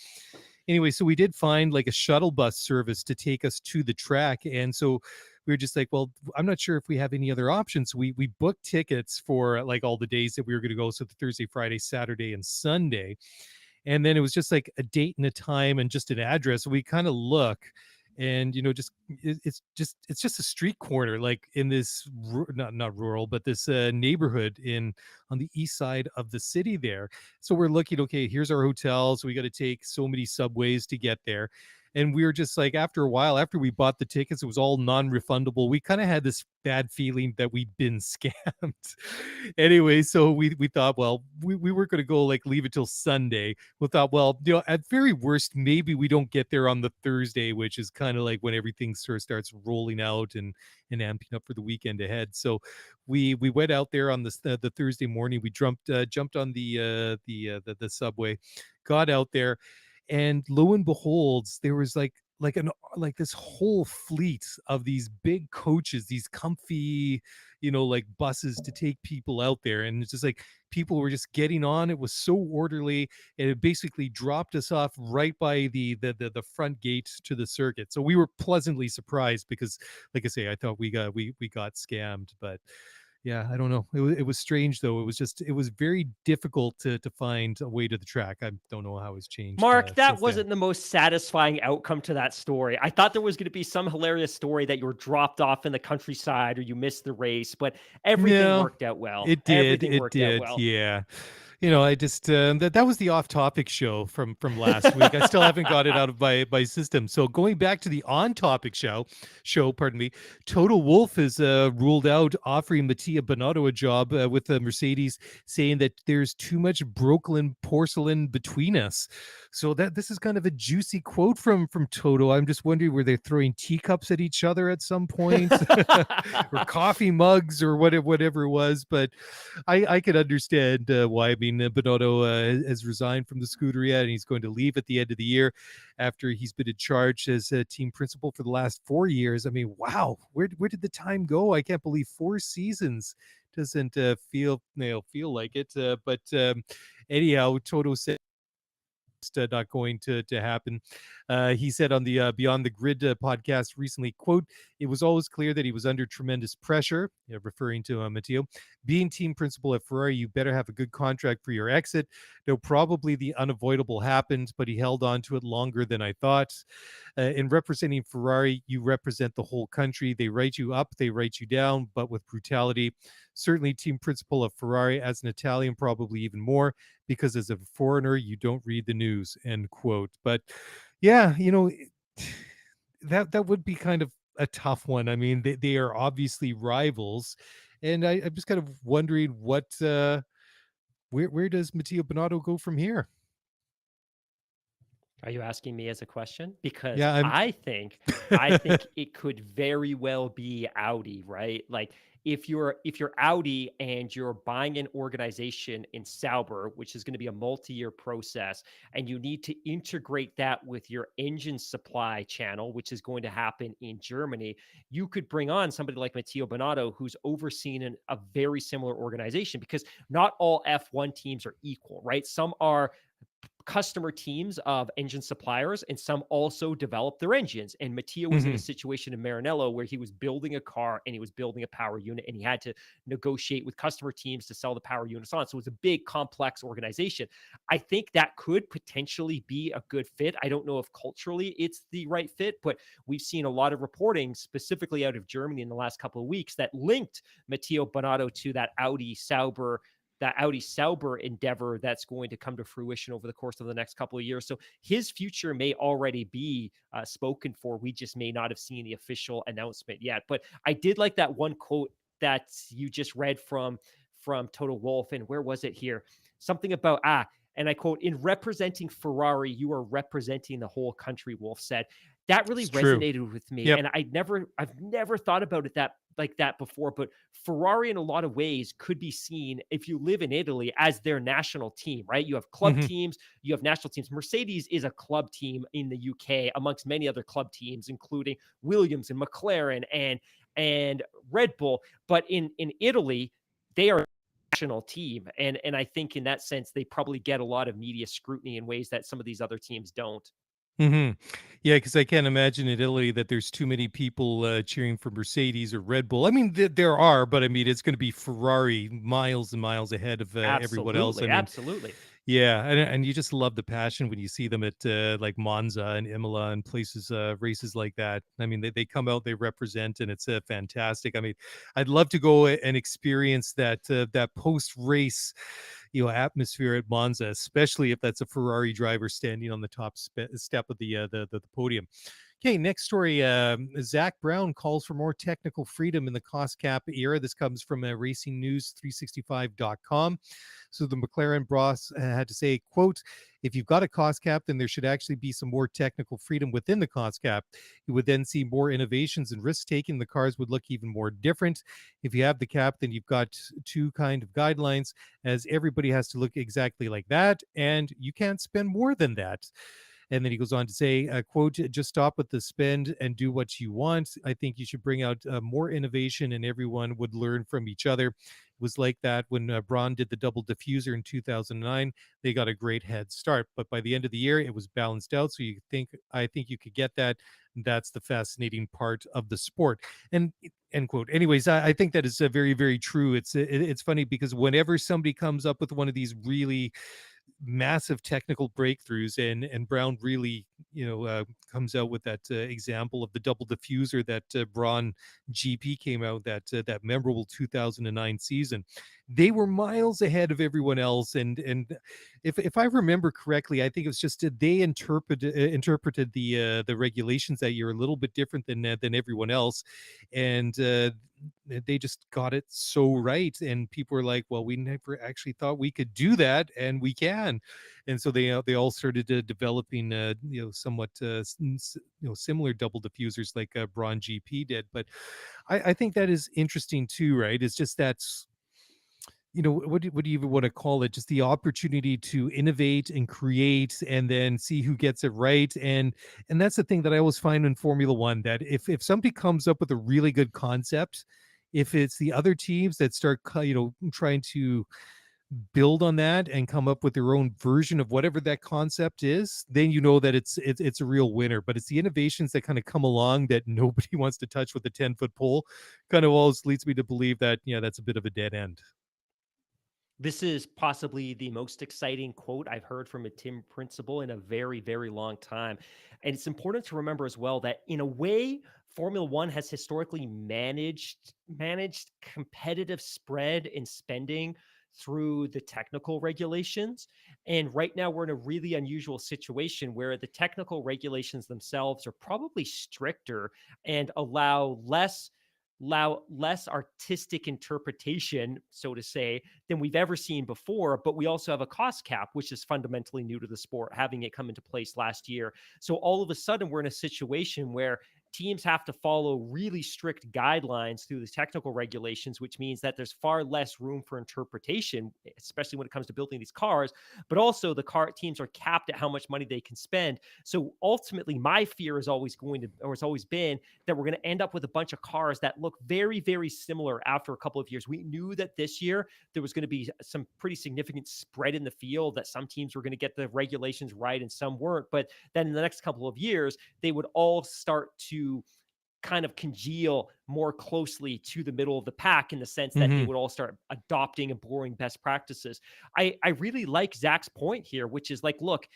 Anyway, so we did find like a shuttle bus service to take us to the track. And so we were just like, well, I'm not sure if we have any other options. We booked tickets for like all the days that we were going to go. So the Thursday, Friday, Saturday, and Sunday. And then it was just like a date and a time and just an address. We kind of look, and just it's just a street corner, like in this not rural, but this neighborhood in on the east side of the city there. So we're looking, okay, here's our hotel, so we got to take so many subways to get there. And we were just like, after a while, after we bought the tickets, it was all non-refundable. We kind of had this bad feeling that we'd been scammed. Anyway, so we thought, well, we weren't going to go like leave it till Sunday. We thought, well, at very worst, maybe we don't get there on the Thursday, which is kind of like when everything sort of starts rolling out and amping up for the weekend ahead. So we went out there on the Thursday morning. We jumped on the subway, got out there, and lo and behold, there was like this whole fleet of these big coaches, these comfy, like buses to take people out there. And it's just like people were just getting on. It was so orderly, and it basically dropped us off right by the front gate to the circuit. So we were pleasantly surprised because, like I say, I thought we got scammed. But I don't know. It was strange though. It was very difficult to find a way to the track. I don't know how it's changed Mark, that since then. wasn't the most satisfying outcome to that story. I thought there was going to be some hilarious story that you were dropped off in the countryside or you missed the race, but everything No, worked out well. it did. Everything It worked out did. well. Yeah. I just that was the off-topic show from last week. I still haven't got it out of my system. So going back to the on-topic show, pardon me, Toto Wolff is ruled out offering Mattia Binotto a job with the Mercedes, saying that there's too much Brooklyn porcelain between us. So that this is kind of a juicy quote from Toto. I'm just wondering, were they throwing teacups at each other at some point, or coffee mugs, or whatever it was? But I could understand why. I mean, Binotto has resigned from the Scuderia, and he's going to leave at the end of the year after he's been in charge as a team principal for the last 4 years. I mean, wow, where did the time go? I can't believe 4 seasons doesn't feel like it. But anyhow, Toto said not going to happen. He said on the Beyond the Grid podcast recently, quote, "It was always clear that he was under tremendous pressure," referring to Matteo. "Being team principal at Ferrari, you better have a good contract for your exit. Though probably the unavoidable happened, but he held on to it longer than I thought. In representing Ferrari, you represent the whole country. They write you up, they write you down, but with brutality. Certainly team principal of Ferrari, as an Italian, probably even more, because as a foreigner, you don't read the news," end quote. But yeah, that would be kind of a tough one. I mean, they are obviously rivals, and I'm just kind of wondering where does Mattia Binotto go from here? Are you asking me as a question? Because Yeah, I'm. I think it could very well be Audi, right? Like if you're Audi and you're buying an organization in Sauber, which is going to be a multi-year process, and you need to integrate that with your engine supply channel, which is going to happen in Germany, you could bring on somebody like Matteo Binotto, who's overseen a very similar organization, because not all F1 teams are equal, right? Some are customer teams of engine suppliers, and some also develop their engines. And Mattia was in a situation in Maranello where he was building a car and he was building a power unit, and he had to negotiate with customer teams to sell the power units on. So it was a big, complex organization. I think that could potentially be a good fit. I don't know if culturally it's the right fit, but we've seen a lot of reporting specifically out of Germany in the last couple of weeks that linked Matteo Binotto to that Audi Sauber endeavor that's going to come to fruition over the course of the next couple of years. So his future may already be spoken for. We just may not have seen the official announcement yet. But I did like that one quote that you just read from Toto Wolff. And where was it here? Something about, and I quote, "In representing Ferrari, you are representing the whole country," Wolff said. That really resonated with me. Yep. And I've never thought about it like that before, but Ferrari in a lot of ways could be seen, if you live in Italy, as their national team, right? You have club teams, you have national teams. Mercedes is a club team in the UK amongst many other club teams, including Williams and McLaren and Red Bull. But in Italy, they are a national team. And I think in that sense, they probably get a lot of media scrutiny in ways that some of these other teams don't. Yeah, because I can't imagine in Italy that there's too many people cheering for Mercedes or Red Bull. I mean, there are, but I mean, it's going to be Ferrari miles and miles ahead of everyone else. I mean, Absolutely. yeah, and you just love the passion when you see them at like Monza and Imola and places, races like that. I mean, they come out, they represent, and it's fantastic. I mean, I'd love to go and experience that post race, atmosphere at Monza, especially if that's a Ferrari driver standing on the top step of the podium. Okay, next story. Zach Brown calls for more technical freedom in the cost cap era. This comes from racingnews365.com. So the McLaren boss had to say, quote, "If you've got a cost cap, then there should actually be some more technical freedom within the cost cap. You would then see more innovations and risk-taking. The cars would look even more different. If you have the cap, then you've got two kind of guidelines, as everybody has to look exactly like that, and you can't spend more than that." And then he goes on to say, quote, just stop with the spend and do what you want. I think you should bring out more innovation and everyone would learn from each other. It was like that when Braun did the double diffuser in 2009. They got a great head start, but by the end of the year, it was balanced out. So I think you could get that. That's the fascinating part of the sport. And end quote. Anyways, I think that is very, very true. It's funny because whenever somebody comes up with one of these really massive technical breakthroughs, and Brown really comes out with that example of the double diffuser that Braun GP came out, that memorable 2009 season. They were miles ahead of everyone else, and if I remember correctly, I think it was just they interpreted the regulations that year a little bit different than everyone else, and they just got it so right, and people were like, well, we never actually thought we could do that, and we can. And so they all started developing somewhat similar double diffusers like Braun GP did. But I think that is interesting too, right? It's just that's what do you even want to call it, just the opportunity to innovate and create and then see who gets it right. And that's the thing that I always find in Formula One, that if somebody comes up with a really good concept, if it's the other teams that start trying to build on that and come up with their own version of whatever that concept is, then you know that it's a real winner. But it's the innovations that kind of come along that nobody wants to touch with a 10-foot pole, kind of always leads me to believe that that's a bit of a dead end. This is possibly the most exciting quote I've heard from a team principal in a very, very long time. And it's important to remember as well that in a way, Formula One has historically managed competitive spread in spending through the technical regulations. And right now we're in a really unusual situation where the technical regulations themselves are probably stricter and allow less artistic interpretation, so to say, than we've ever seen before. But we also have a cost cap, which is fundamentally new to the sport, having it come into place last year. So all of a sudden, we're in a situation where teams have to follow really strict guidelines through the technical regulations, which means that there's far less room for interpretation, especially when it comes to building these cars. But also, the car teams are capped at how much money they can spend. So ultimately, my fear is always has always been that we're going to end up with a bunch of cars that look very, very similar after a couple of years. We knew that this year there was going to be some pretty significant spread in the field, that some teams were going to get the regulations right and some weren't. But then in the next couple of years, they would all start to kind of congeal more closely to the middle of the pack, in the sense that they would all start adopting and borrowing best practices. I really like Zach's point here, which is like, look,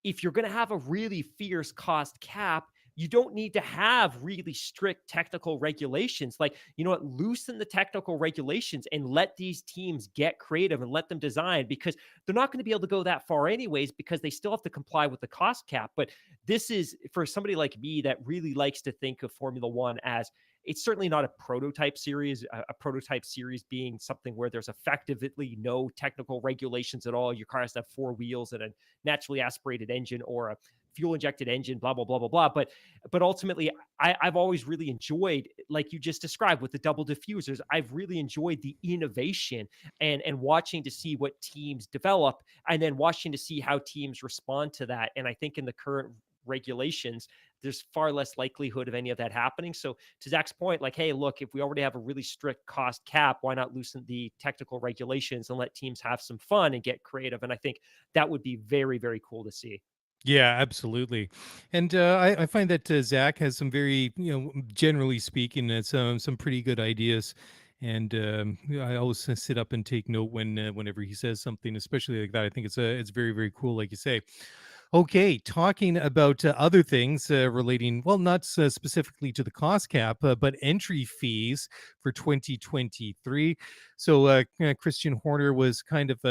if you're going to have a really fierce cost cap, you don't need to have really strict technical regulations. Like, loosen the technical regulations and let these teams get creative and let them design, because they're not going to be able to go that far anyways, because they still have to comply with the cost cap. But this is for somebody like me that really likes to think of Formula One as, it's certainly not a prototype series, a prototype series being something where there's effectively no technical regulations at all. Your car has to have four wheels and a naturally aspirated engine or a fuel injected engine, blah, blah, blah, blah, blah. But ultimately, I've always really enjoyed, like you just described with the double diffusers, I've really enjoyed the innovation and watching to see what teams develop, and then watching to see how teams respond to that. And I think in the current regulations, there's far less likelihood of any of that happening. So to Zach's point, like, hey, look, if we already have a really strict cost cap, why not loosen the technical regulations and let teams have some fun and get creative? And I think that would be very, very cool to see. Yeah, absolutely. And I find that Zach has some very, generally speaking, some pretty good ideas. And I always sit up and take note whenever he says something, especially like that. I think it's very, very cool, like you say. Okay, talking about other things relating, well, not specifically to the cost cap, but entry fees for 2023. So Christian Horner was kind of,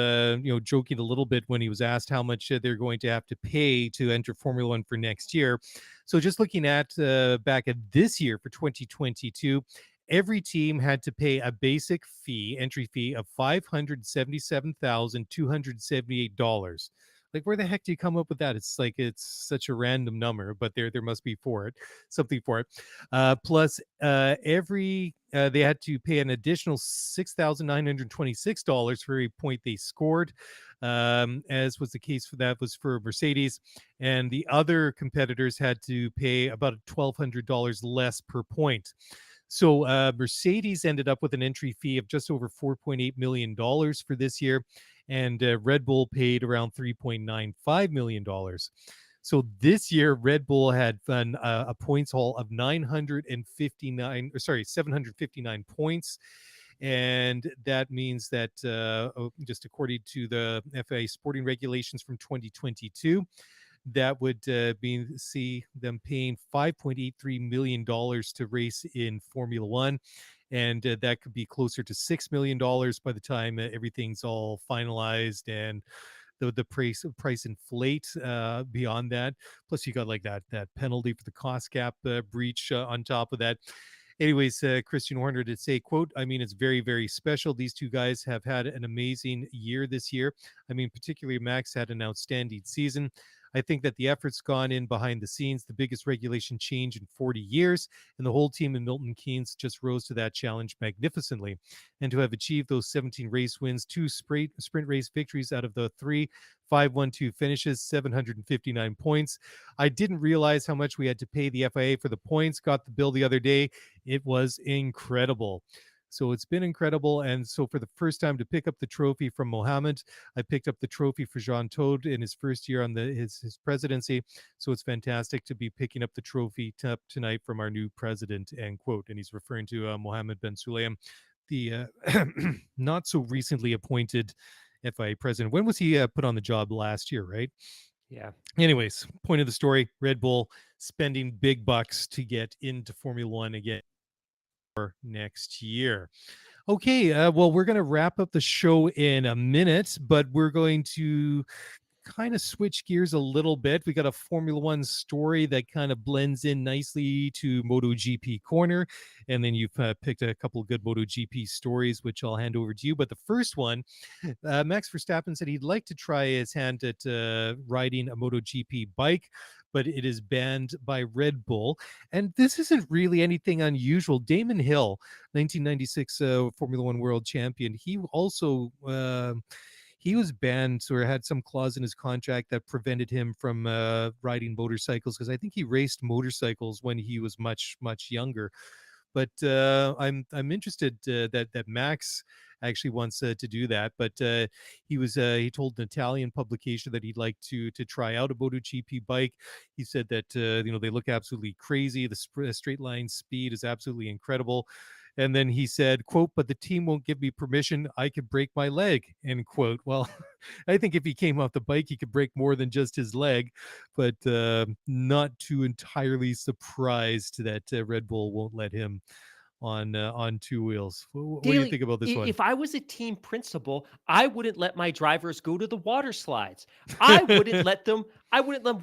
joking a little bit when he was asked how much they're going to have to pay to enter Formula One for next year. So just looking at back at this year for 2022, every team had to pay a basic entry fee of $577,278. Like, where the heck do you come up with that? It's like, it's such a random number, but there must be something for it. Plus, they had to pay an additional $6,926 for every point they scored. as was the case for that was for Mercedes. And the other competitors had to pay about $1,200 less per point. So Mercedes ended up with an entry fee of just over $4.8 million for this year, and Red Bull paid around $3.95 million. So this year, Red Bull had a points haul of 759 points. And that means that just according to the FIA sporting regulations from 2022, that would see them paying $5.83 million to race in Formula One. And that could be closer to $6 million by the time everything's all finalized and the price inflate beyond that. Plus, you got like that penalty for the cost cap breach on top of that. Anyways, Christian Horner did say, quote, I mean, it's very, very special. These two guys have had an amazing year this year. I mean, particularly Max had an outstanding season. I think that the effort's gone in behind the scenes, the biggest regulation change in 40 years, and the whole team in Milton Keynes just rose to that challenge magnificently. And to have achieved those 17 race wins, 2 sprint race victories out of the 3 5-1-2 finishes, 759 points. I didn't realize how much we had to pay the FIA for the points. Got the bill the other day. It was incredible. So it's been incredible. And so for the first time to pick up the trophy from Mohammed, I picked up the trophy for Jean Todt in his first year on his presidency. So it's fantastic to be picking up the trophy tonight from our new president, end quote. And he's referring to Mohammed bin Sulayem, the not so recently appointed FIA president. When was he put on the job? Last year, right? Yeah. Anyways, point of the story, Red Bull spending big bucks to get into Formula One again next year. Okay, well, we're going to wrap up the show in a minute, but we're going to kind of switch gears a little bit. We got a Formula One story that kind of blends in nicely to MotoGP Corner, and then you've picked a couple of good MotoGP stories, which I'll hand over to you. But the first one, Max Verstappen said he'd like to try his hand at riding a MotoGP bike, but it is banned by Red Bull. And this isn't really anything unusual. Damon Hill, 1996 Formula One world champion, he also he was banned or had some clause in his contract that prevented him from riding motorcycles, because I think he raced motorcycles when he was much, much younger. But I'm interested that Max actually wants to do that. But he told an Italian publication that he'd like to try out a MotoGP bike. He said that they look absolutely crazy. The straight line speed is absolutely incredible. And then he said, quote, but the team won't give me permission. I could break my leg, end quote. Well, I think if he came off the bike, he could break more than just his leg, but not too entirely surprised that Red Bull won't let him on two wheels. What do you think about this one? If I was a team principal, I wouldn't let my drivers go to the water slides. I wouldn't let them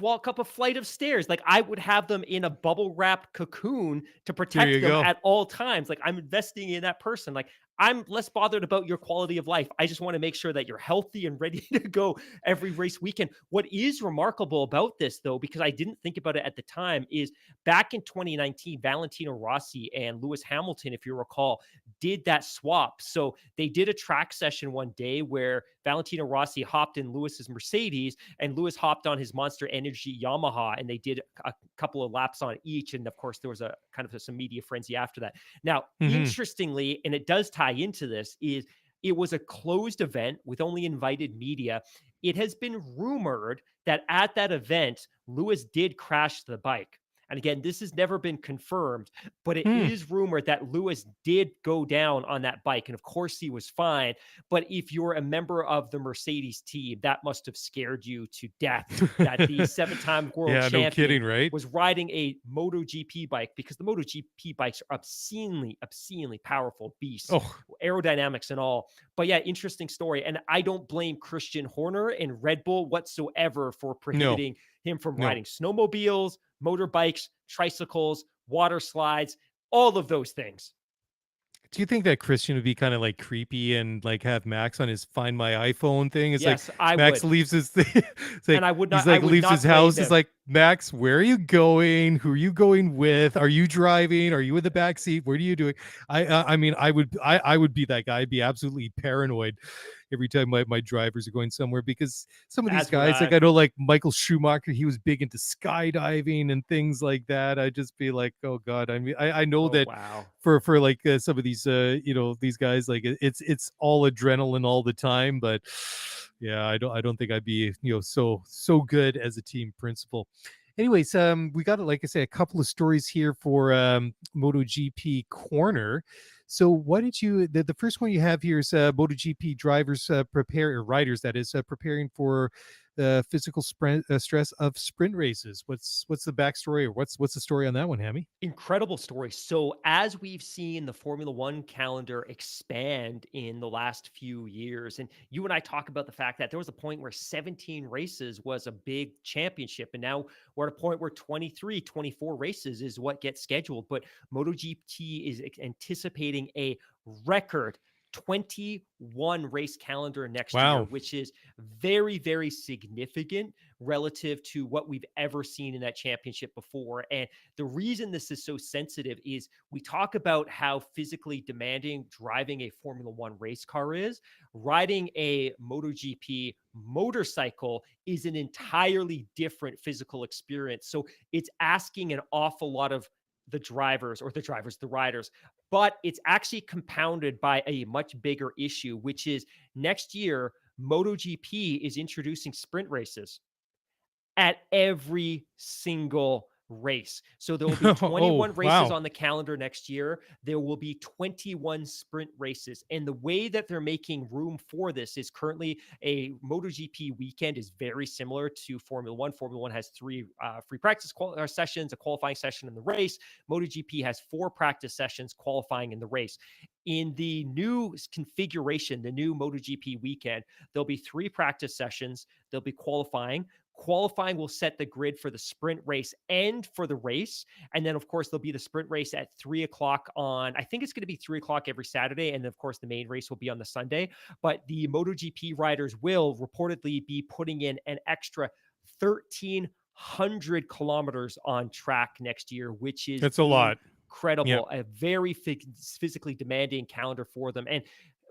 walk up a flight of stairs. Like, I would have them in a bubble wrap cocoon to protect them at all times. Like, I'm investing in that person. Like, I'm less bothered about your quality of life. I just want to make sure that you're healthy and ready to go every race weekend. What is remarkable about this, though, because I didn't think about it at the time, is back in 2019, Valentino Rossi and Lewis Hamilton, if you recall, did that swap. So they did a track session one day where Valentino Rossi hopped in Lewis's Mercedes and Lewis hopped on his Monster Energy Yamaha, and they did a couple of laps on each. And of course, there was a kind of some media frenzy after that. Now, interestingly, and it does tie into this, is it was a closed event with only invited media. It has been rumored that at that event, Lewis did crash the bike. And again, this has never been confirmed, but it is rumored that Lewis did go down on that bike. And of course, he was fine. But if you're a member of the Mercedes team, that must have scared you to death that the 7-time world champion no kidding, right? was riding a MotoGP bike, because the MotoGP bikes are obscenely powerful beasts, aerodynamics and all. But yeah, interesting story. And I don't blame Christian Horner and Red Bull whatsoever for prohibiting him from riding snowmobiles, motorbikes, tricycles, water slides, all of those things. Do you think that Christian would be kind of like creepy and like have Max on his Find My iPhone thing? It's yes, like I Max would. leaves his thing. Like, and I would not. He's like, leaves his house. It's like, Max, where are you going? Who are you going with? Are you driving? Are you in the back seat? What are you doing? I mean, I would be that guy. I'd be absolutely paranoid every time my drivers are going somewhere, because some of these As would guys, like I. I know, like Michael Schumacher, he was big into skydiving and things like that. I'd just be like, oh God. I mean, I know Oh that wow. for like some of these these guys, like it's all adrenaline all the time, but yeah, I don't think I'd be so good as a team principal. Anyways, we got, like I say, a couple of stories here for MotoGP Corner. So what did you the first one you have here is MotoGP drivers prepare, or riders that is, preparing for physical stress of sprint races. What's the backstory, or what's the story on that one, Hammy? Incredible story. So, as we've seen the Formula One calendar expand in the last few years, and you and I talk about the fact that there was a point where 17 races was a big championship, and now we're at a point where 23, 24 races is what gets scheduled. But MotoGP is anticipating a record 21 race calendar next year, Wow. which is very, very significant relative to what we've ever seen in that championship before. And the reason this is so sensitive is we talk about how physically demanding driving a Formula One race car is. Riding a MotoGP motorcycle is an entirely different physical experience. So it's asking an awful lot of the riders, but it's actually compounded by a much bigger issue, which is next year, MotoGP is introducing sprint races at every single race. So there will be Oh, 21 races wow. on the calendar next year. There will be 21 sprint races. And the way that they're making room for this is currently a MotoGP weekend is very similar to Formula One. Formula One has three free practice sessions, a qualifying session in the race. MotoGP has 4 practice sessions, qualifying in the race. In the new configuration, the new MotoGP weekend, there'll be 3 practice sessions. There'll be qualifying. Qualifying will set the grid for the sprint race and for the race. And then, of course, there'll be the sprint race at 3 o'clock on, I think it's going to be 3 o'clock every Saturday. And then, of course, the main race will be on the Sunday. But the MotoGP riders will reportedly be putting in an extra 1,300 kilometers on track next year, which is That's a lot. Yep. incredible. A very physically demanding calendar for them. And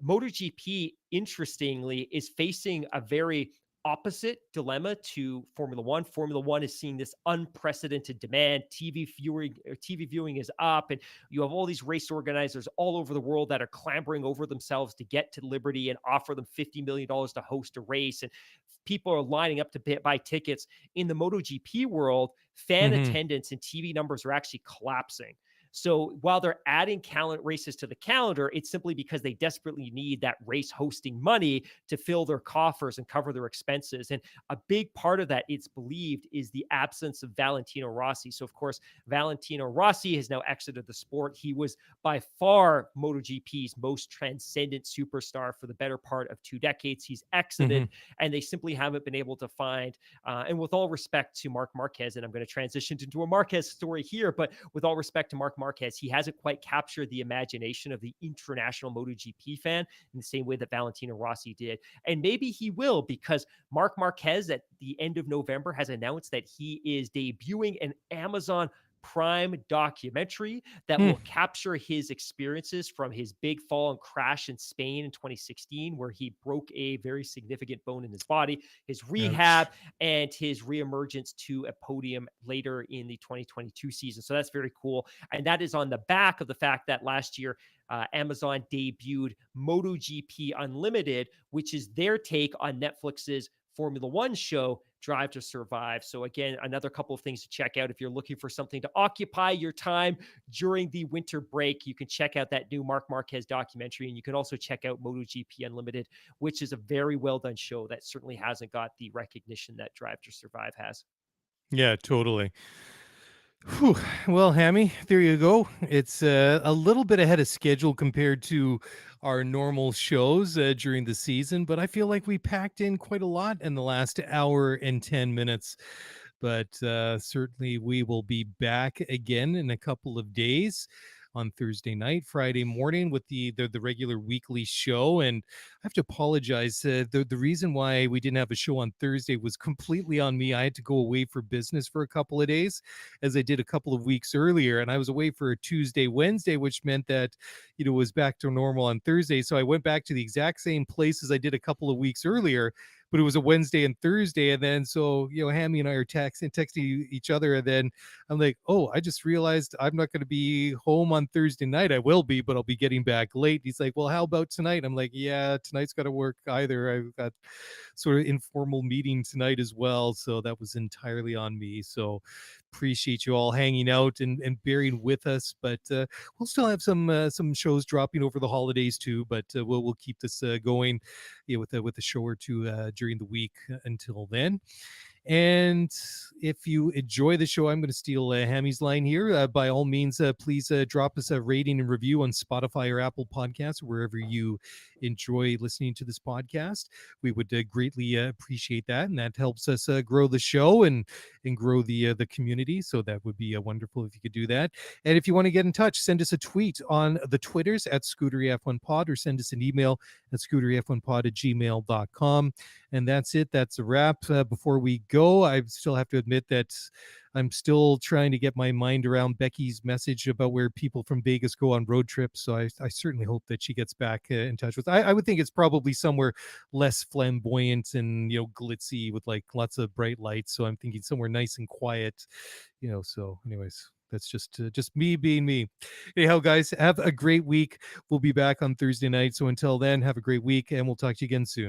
MotoGP, interestingly, is facing a very opposite dilemma to Formula One. Formula One is seeing this unprecedented demand. TV viewing is up, and you have all these race organizers all over the world that are clambering over themselves to get to Liberty and offer them $50 million to host a race. And people are lining up to buy tickets. In the MotoGP world, fan Hmm. attendance and TV numbers are actually collapsing. So while they're adding races to the calendar, it's simply because they desperately need that race hosting money to fill their coffers and cover their expenses. And a big part of that, it's believed, is the absence of Valentino Rossi. So, of course, Valentino Rossi has now exited the sport. He was by far MotoGP's most transcendent superstar for the better part of 2 decades. He's exited, and they simply haven't been able to find, and with all respect to Marc Marquez, and I'm going to transition into a Marquez story here, but with all respect to Marc Marquez, he hasn't quite captured the imagination of the international MotoGP fan in the same way that Valentino Rossi did. And maybe he will, because Marc Marquez at the end of November has announced that he is debuting an Amazon Prime documentary that will capture his experiences from his big fall and crash in Spain in 2016, where he broke a very significant bone in his body, his rehab, Ouch. and his reemergence to a podium later in the 2022 season. So that's very cool. And that is on the back of the fact that last year, Amazon debuted MotoGP Unlimited, which is their take on Netflix's Formula One show, Drive to Survive. So again, another couple of things to check out if you're looking for something to occupy your time during the winter break. You can check out that new Marc Marquez documentary, and you can also check out MotoGP Unlimited, which is a very well done show that certainly hasn't got the recognition that Drive to Survive has. Yeah, totally. Whew. Well, Hammy, there you go. It's a little bit ahead of schedule compared to our normal shows during the season, but I feel like we packed in quite a lot in the last hour and 10 minutes. But certainly we will be back again in a couple of days. on Thursday night, Friday morning with the regular weekly show. And I have to apologize. The reason why we didn't have a show on Thursday was completely on me. I had to go away for business for a couple of days, as I did a couple of weeks earlier, and I was away for a Tuesday, Wednesday, which meant that was back to normal on Thursday. So I went back to the exact same place as I did a couple of weeks earlier, but it was a Wednesday and Thursday. And then so, Hammy and I are texting each other. And then I'm like, oh, I just realized I'm not going to be home on Thursday night. I will be, but I'll be getting back late. He's like, well, how about tonight? I'm like, yeah, tonight's got to work either. I've got sort of informal meeting tonight as well. So that was entirely on me. So appreciate you all hanging out and bearing with us. But we'll still have some shows dropping over the holidays too. But we'll keep this going with a show or two during the week until then. And if you enjoy the show, I'm going to steal Hammy's line here. By all means, please drop us a rating and review on Spotify or Apple Podcasts, or wherever you enjoy listening to this podcast. We would greatly appreciate that, and that helps us grow the show and grow the community. So that would be wonderful if you could do that. And if you want to get in touch, send us a tweet on the Twitters at ScooteryF1Pod, or send us an email at scooteryf1pod@gmail.com. And that's it. That's a wrap. Before we go, I still have to admit that I'm still trying to get my mind around Becky's message about where people from Vegas go on road trips. So I certainly hope that she gets back in touch with. I would think it's probably somewhere less flamboyant and glitzy with like lots of bright lights. So I'm thinking somewhere nice and quiet. So anyways, that's just me being me. Anyhow, guys, have a great week. We'll be back on Thursday night. So until then, have a great week, and we'll talk to you again soon.